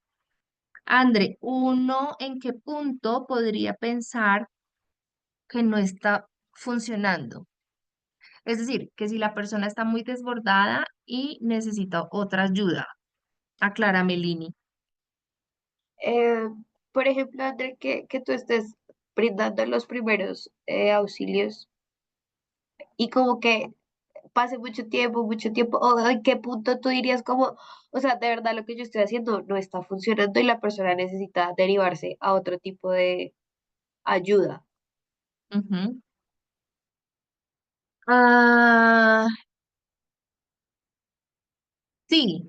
André, ¿uno en qué punto podría pensar que no está funcionando? Es decir, que si la persona está muy desbordada y necesita otra ayuda. Aclárame, Lini. Eh, por ejemplo, André, que tú estés brindando los primeros auxilios y como que pase mucho tiempo, o en qué punto tú dirías como, o sea, de verdad lo que yo estoy haciendo no está funcionando y la persona necesita derivarse a otro tipo de ayuda. Ujú. Ah, sí,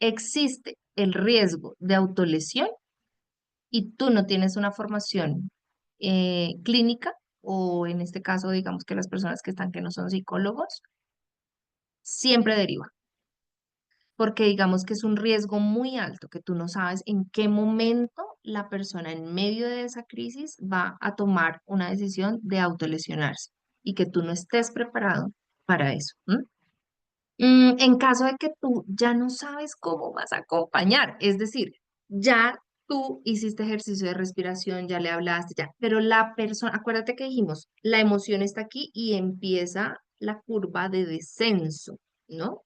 existe el riesgo de autolesión y tú no tienes una formación clínica, o en este caso, digamos que las personas que están que no son psicólogos, siempre deriva, porque digamos que es un riesgo muy alto, que tú no sabes en qué momento la persona en medio de esa crisis va a tomar una decisión de autolesionarse y que tú no estés preparado para eso. ¿M? En caso de que tú ya no sabes cómo vas a acompañar, es decir, ya tú hiciste ejercicio de respiración, ya le hablaste, ya, pero la persona, acuérdate que dijimos, la emoción está aquí y empieza la curva de descenso, ¿no?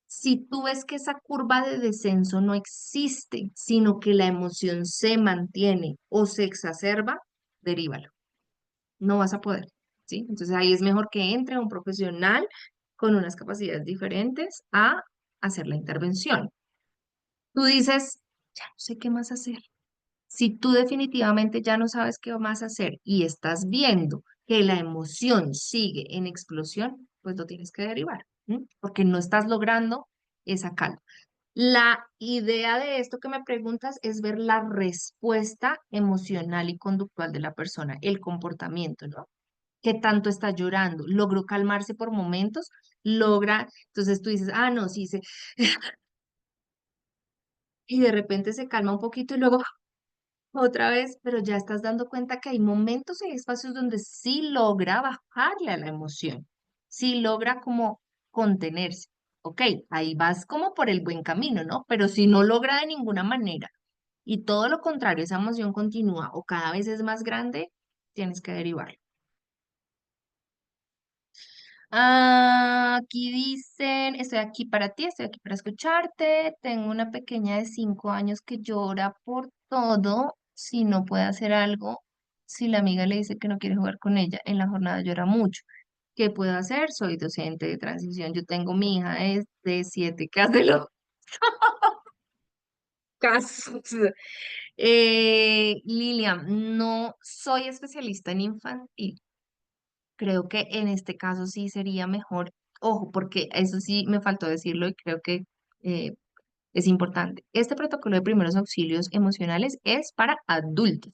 Si tú ves que esa curva de descenso no existe, sino que la emoción se mantiene o se exacerba, derívalo, no vas a poder, ¿sí? Entonces ahí es mejor que entre un profesional con unas capacidades diferentes a hacer la intervención. Tú dices, ya no sé qué más hacer. Si tú definitivamente ya no sabes qué más hacer y estás viendo que la emoción sigue en explosión, pues lo tienes que derivar, ¿m? Porque no estás logrando esa calma. La idea de esto que me preguntas es ver la respuesta emocional y conductual de la persona, el comportamiento, ¿no? ¿Qué tanto está llorando? ¿Logró calmarse por momentos? ¿Logra? Entonces tú dices, ah, no, sí, y de repente se calma un poquito y luego otra vez, pero ya estás dando cuenta que hay momentos y espacios donde sí logra bajarle a la emoción, sí logra como contenerse. Ok, ahí vas como por el buen camino, ¿no? Pero si no logra de ninguna manera y todo lo contrario, esa emoción continúa o cada vez es más grande, tienes que derivarlo. Aquí dicen, estoy aquí para ti, estoy aquí para escucharte. Tengo una pequeña de 5 años que llora por todo. Si no puede hacer algo, si la amiga le dice que no quiere jugar con ella, en la jornada llora mucho. ¿Qué puedo hacer? Soy docente de transición. Yo tengo mi hija de 7 que hace los casos. Lilian, no soy especialista en infantil. Creo que en este caso sí sería mejor, ojo, porque eso sí me faltó decirlo y creo que eh, es importante. Este protocolo de primeros auxilios emocionales es para adultos,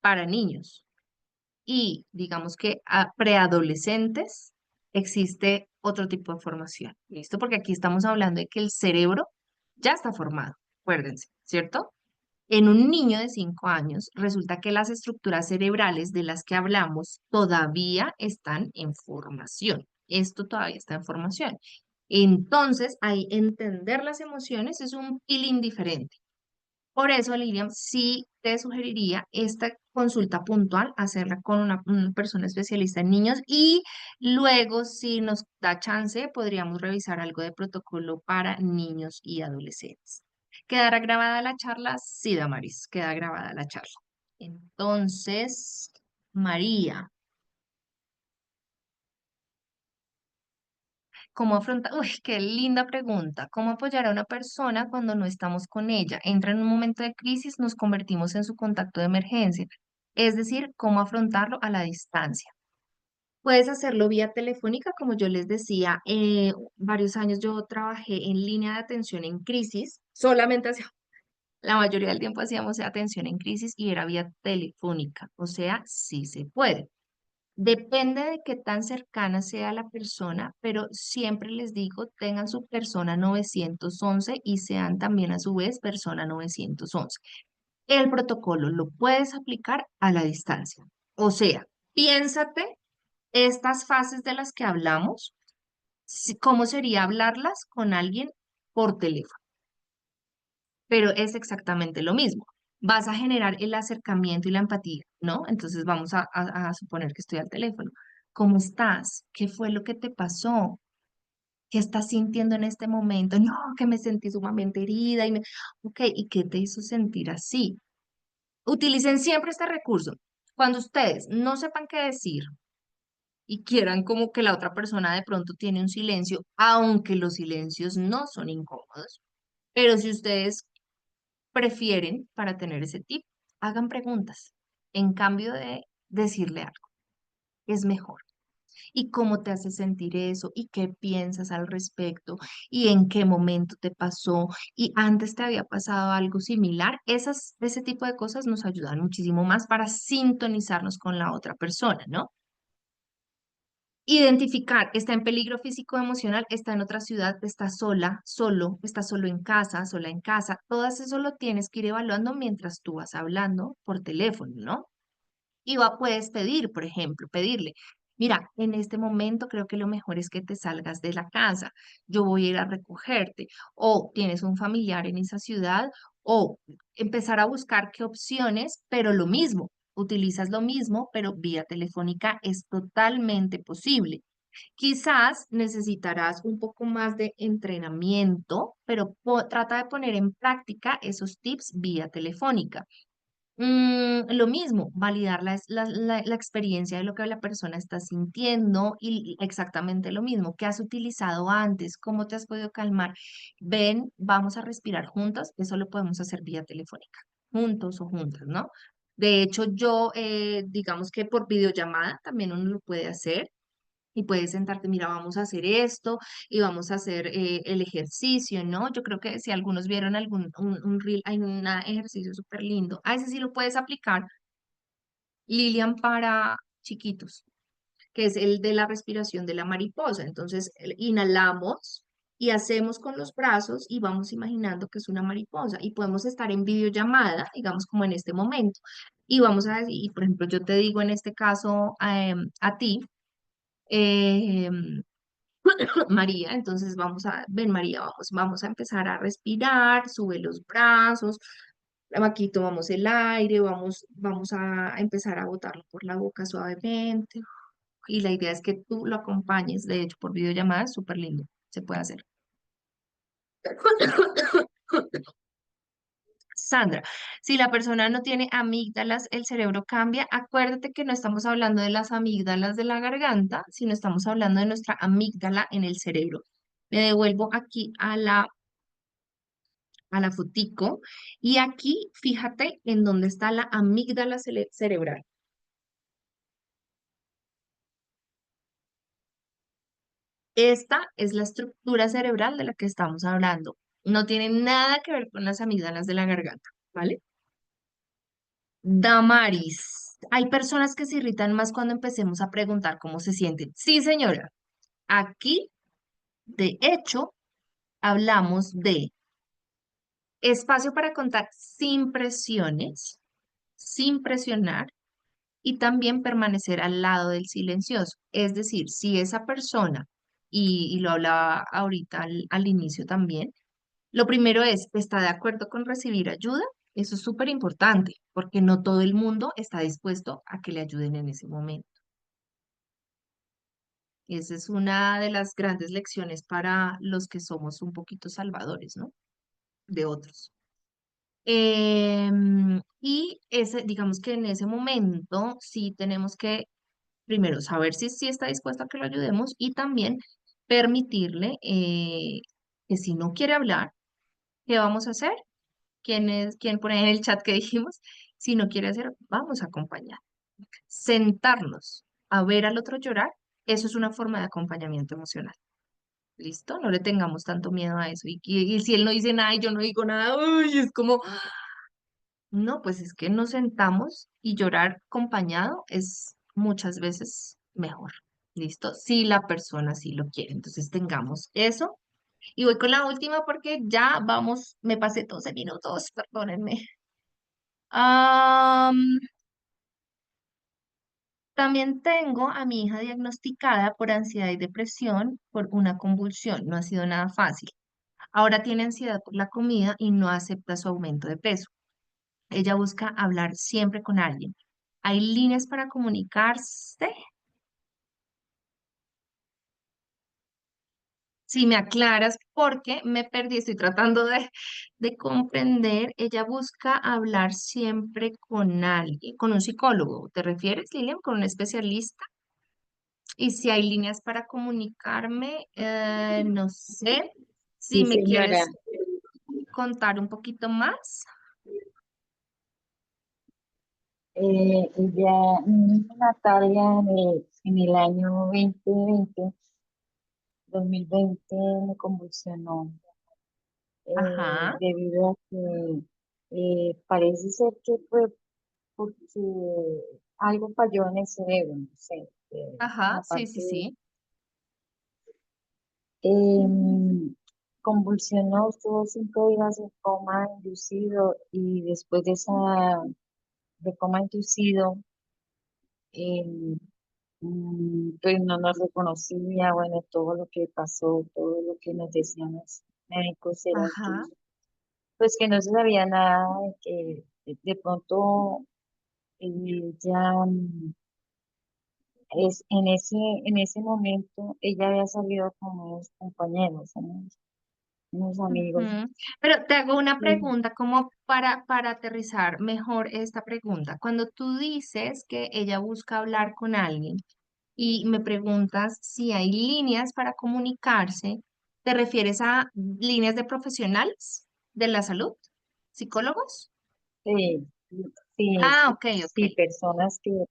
para niños. Y digamos que a preadolescentes existe otro tipo de formación. ¿Listo? Porque aquí estamos hablando de que el cerebro ya está formado, acuérdense, ¿cierto? En un niño de 5 años, resulta que las estructuras cerebrales de las que hablamos todavía están en formación. Esto todavía está en formación. Entonces, ahí entender las emociones es un pilín diferente. Por eso, Lilian, sí te sugeriría esta consulta puntual, hacerla con una persona especialista en niños y luego, si nos da chance, podríamos revisar algo de protocolo para niños y adolescentes. ¿Quedará grabada la charla? Sí, Damaris, queda grabada la charla. Entonces, María, ¿cómo afrontar? Uy, qué linda pregunta. ¿Cómo apoyar a una persona cuando no estamos con ella? Entra en un momento de crisis, nos convertimos en su contacto de emergencia. Es decir, cómo afrontarlo a la distancia. Puedes hacerlo vía telefónica, como yo les decía, varios años yo trabajé en línea de atención en crisis, solamente hacía, la mayoría del tiempo hacíamos atención en crisis y era vía telefónica, o sea, sí se puede. Depende de qué tan cercana sea la persona, pero siempre les digo, tengan su persona 911 y sean también a su vez persona 911. El protocolo lo puedes aplicar a la distancia. O sea, piénsate estas fases de las que hablamos, cómo sería hablarlas con alguien por teléfono, pero es exactamente lo mismo. Vas a generar el acercamiento y la empatía, ¿no? Entonces vamos a suponer que estoy al teléfono. ¿Cómo estás? ¿Qué fue lo que te pasó? ¿Qué estás sintiendo en este momento? No, que me sentí sumamente herida y Ok, ¿y qué te hizo sentir así? Utilicen siempre este recurso. Cuando ustedes no sepan qué decir y quieran como que la otra persona de pronto tiene un silencio, aunque los silencios no son incómodos, pero si ustedes prefieren para tener ese tip, hagan preguntas en cambio de decirle algo. Es mejor. ¿Y cómo te hace sentir eso? ¿Y qué piensas al respecto? ¿Y en qué momento te pasó? ¿Y antes te había pasado algo similar? Ese tipo de cosas nos ayudan muchísimo más para sintonizarnos con la otra persona, ¿no? Identificar, está en peligro físico o emocional, está en otra ciudad, está sola, solo, está solo en casa, sola en casa. Todo eso lo tienes que ir evaluando mientras tú vas hablando por teléfono, ¿no? Puedes pedir, por ejemplo, pedirle, mira, en este momento creo que lo mejor es que te salgas de la casa, yo voy a ir a recogerte, o tienes un familiar en esa ciudad, o empezar a buscar qué opciones, pero lo mismo, utilizas lo mismo, pero vía telefónica es totalmente posible. Quizás necesitarás un poco más de entrenamiento, pero trata de poner en práctica esos tips vía telefónica. Lo mismo, validar la experiencia de lo que la persona está sintiendo y exactamente lo mismo que has utilizado antes, cómo te has podido calmar. Ven, vamos a respirar juntos, eso lo podemos hacer vía telefónica, juntos o juntas, ¿no? De hecho, yo, digamos que por videollamada también uno lo puede hacer y puedes sentarte, mira, vamos a hacer esto y vamos a hacer el ejercicio, ¿no? Yo creo que si algunos vieron un reel, hay un ejercicio súper lindo. A ese sí lo puedes aplicar, Lilian, para chiquitos, que es el de la respiración de la mariposa. Entonces, inhalamos y hacemos con los brazos y vamos imaginando que es una mariposa y podemos estar en videollamada, digamos como en este momento. Y vamos a decir, y por ejemplo, yo te digo en este caso a ti, em, María, entonces ven María, vamos a empezar a respirar, sube los brazos, Aquí tomamos el aire, vamos a empezar a botarlo por la boca suavemente. Y la idea es que tú lo acompañes, de hecho, por videollamada, es súper lindo, se puede hacer. Sandra, si la persona no tiene amígdalas, el cerebro cambia. Acuérdate que no estamos hablando de las amígdalas de la garganta, sino estamos hablando de nuestra amígdala en el cerebro. Me devuelvo aquí a la fotico y aquí fíjate en dónde está la amígdala cerebral. Esta es la estructura cerebral de la que estamos hablando. No tiene nada que ver con las amígdalas de la garganta, ¿vale? Damaris, hay personas que se irritan más cuando empecemos a preguntar cómo se sienten. Sí, señora. Aquí, de hecho, hablamos de espacio para contar sin presiones, sin presionar y también permanecer al lado del silencioso. Es decir, si esa persona, y lo hablaba ahorita al inicio también, lo primero es, ¿está de acuerdo con recibir ayuda? Eso es súper importante, porque no todo el mundo está dispuesto a que le ayuden en ese momento. Esa es una de las grandes lecciones para los que somos un poquito salvadores, ¿no? De otros. Y ese, digamos que en ese momento sí tenemos que primero saber si sí está dispuesto a que lo ayudemos y también permitirle que si no quiere hablar, ¿qué vamos a hacer? ¿Quién pone en el chat que dijimos? Si no quiere hacer, vamos a acompañar. Sentarnos a ver al otro llorar, eso es una forma de acompañamiento emocional. ¿Listo? No le tengamos tanto miedo a eso. Y si él no dice nada y yo no digo nada, uy, es como, no, pues es que nos sentamos y llorar acompañado es muchas veces mejor. ¿Listo? Si la persona sí lo quiere. Entonces tengamos eso. Y voy con la última porque ya vamos, me pasé 12 minutos, perdónenme. Am, también tengo a mi hija diagnosticada por ansiedad y depresión por una convulsión. No ha sido nada fácil. Ahora tiene ansiedad por la comida y no acepta su aumento de peso. Ella busca hablar siempre con alguien. ¿Hay líneas para comunicarse? Si me aclaras, porque me perdí, estoy tratando de comprender. Ella busca hablar siempre con alguien, con un psicólogo. ¿Te refieres, Lilian, con un especialista? Y si hay líneas para comunicarme, no sé. Si Sí, me señora. quieres contar un poquito más. Mi hija Natalia en el año 2020 me convulsionó Ajá, debido a que parece ser que fue porque algo falló en el cerebro, no sé, en ajá, la sí, sí, parte. sí. Convulsionó, estuvo 5 días en coma inducido y después de coma inducido, em, pues no nos reconocía, bueno, todo lo que pasó, todo lo que nos decían los médicos era que, Ajá. pues que no se sabía nada, que de pronto ya en ese momento ella había salido con unos compañeros, unos amigos. Ujú. Pero te hago una Sí, pregunta como para aterrizar mejor esta pregunta. Cuando tú dices que ella busca hablar con alguien y me preguntas si hay líneas para comunicarse, ¿te refieres a líneas de profesionales de la salud? ¿Psicólogos? sí, sí, Ah, sí, ok, ok. sí, personas que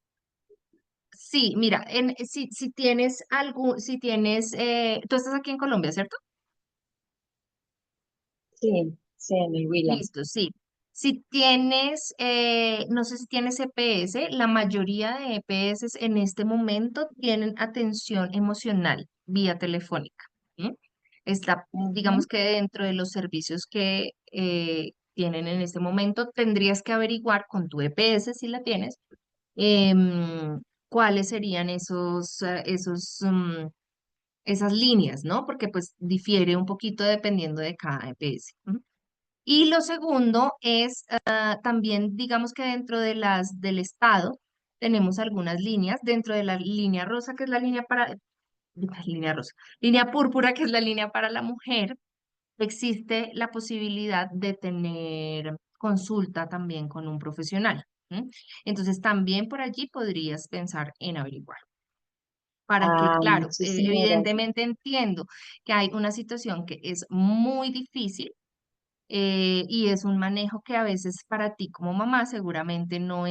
Sí, mira, si tienes si tienes, tú estás aquí en Colombia, ¿cierto? sí, sí, en el Huila. Listo, sí. Si tienes, no sé si tienes EPS, la mayoría de EPS en este momento tienen atención emocional vía telefónica. ¿M? Está, Ujú. digamos que dentro de los servicios que tienen en este momento, tendrías que averiguar con tu EPS si la tienes, cuáles serían esas líneas, ¿no? Porque pues difiere un poquito dependiendo de cada EPS. Y lo segundo es también, digamos que dentro de del Estado tenemos algunas líneas, dentro de la línea rosa, que es la línea para, línea rosa, línea púrpura, que es la línea para la mujer, existe la posibilidad de tener consulta también con un profesional. ¿M? Entonces también por allí podrías pensar en averiguar. Para que, Ah, claro, muchísimas gracias. evidentemente entiendo que hay una situación que es muy difícil y es un manejo que a veces para ti como mamá seguramente no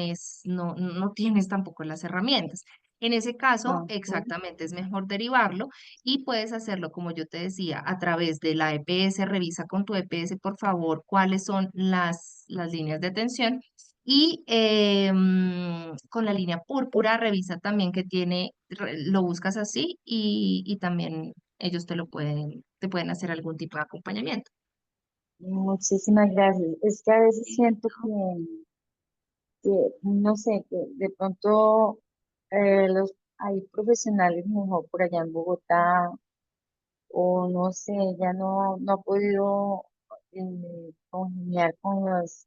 tienes tampoco las herramientas. En ese caso, Ajá. exactamente, es mejor derivarlo y puedes hacerlo, como yo te decía, a través de la EPS. Revisa con tu EPS, por favor, cuáles son las líneas de atención. Y con la línea púrpura, revisa también que tiene, lo buscas así y también ellos te pueden hacer algún tipo de acompañamiento. Muchísimas gracias. Es que a veces siento que, no sé, que de pronto hay profesionales mejor por allá en Bogotá, o no sé, ya no ha podido congeniar con los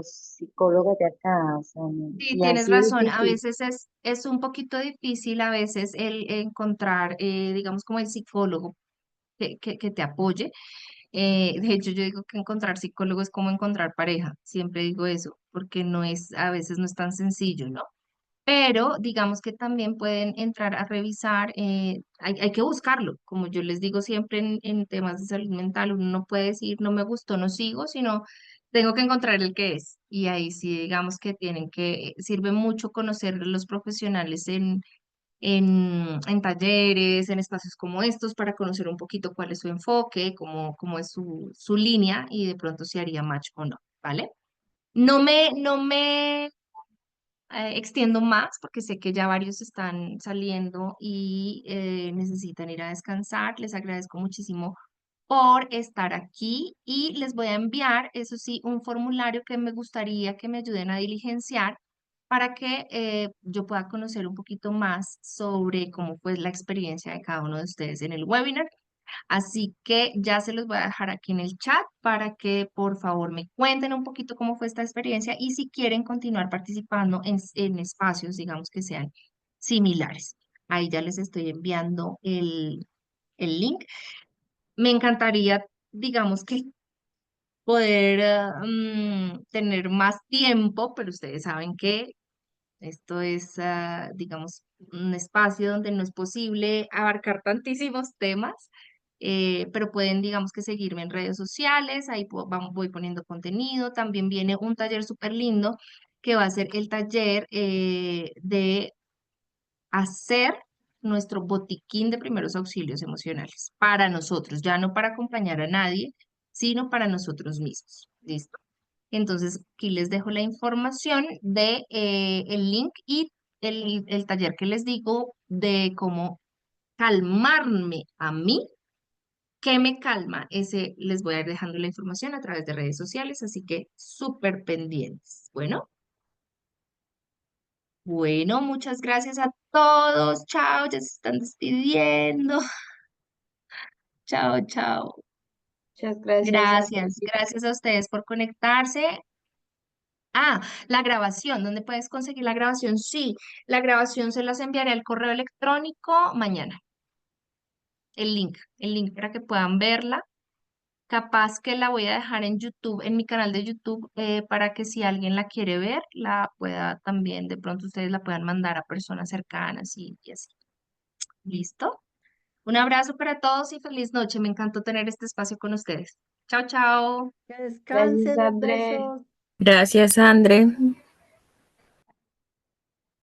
psicólogos de acá, o sea, Sí, y ha tienes sido razón. A difícil. veces es un poquito difícil a veces el encontrar, digamos, como el psicólogo que te apoye. De hecho, yo digo que encontrar psicólogo es como encontrar pareja. Siempre digo eso, porque a veces no es tan sencillo, ¿no? Pero digamos que también pueden entrar a revisar, hay que buscarlo, como yo les digo siempre en temas de salud mental, uno no puede decir no me gustó, no sigo, sino tengo que encontrar el que es. Y ahí sí, digamos que sirve mucho conocer los profesionales en talleres, en espacios como estos, para conocer un poquito cuál es su enfoque, cómo es su línea y de pronto si haría match o no, ¿vale? No me extiendo más porque sé que ya varios están saliendo y necesitan ir a descansar. Les agradezco muchísimo por estar aquí y les voy a enviar, eso sí, un formulario que me gustaría que me ayuden a diligenciar para que yo pueda conocer un poquito más sobre cómo fue la experiencia de cada uno de ustedes en el webinar. Así que ya se los voy a dejar aquí en el chat para que por favor me cuenten un poquito cómo fue esta experiencia y si quieren continuar participando en espacios, digamos que sean similares. Ahí ya les estoy enviando el link. Me encantaría, digamos que poder tener más tiempo, pero ustedes saben que esto es, digamos, un espacio donde no es posible abarcar tantísimos temas, pero pueden, digamos, que seguirme en redes sociales, ahí voy poniendo contenido. También viene un taller súper lindo que va a ser el taller de hacer nuestro botiquín de primeros auxilios emocionales para nosotros, ya no para acompañar a nadie, sino para nosotros mismos. ¿Listo? Entonces, aquí les dejo la información de el link y el taller que les digo de cómo calmarme a mí. ¿Qué me calma? Ese les voy a ir dejando la información a través de redes sociales, así que súper pendientes. Bueno, muchas gracias a todos. Chao, ya se están despidiendo. Chao, chao. Muchas gracias, Andrés. Gracias a ustedes por conectarse. Ah, la grabación, ¿dónde puedes conseguir la grabación? Sí, la grabación se las enviaré al correo electrónico mañana. El link para que puedan verla. Capaz que la voy a dejar en YouTube, en mi canal de YouTube, para que si alguien la quiere ver, la pueda también, de pronto ustedes la puedan mandar a personas cercanas y así. ¿Listo? Un abrazo para todos y feliz noche. Me encantó tener este espacio con ustedes. Chao, chao. Que Gracias, descansen, un Andrés. beso. Gracias, André.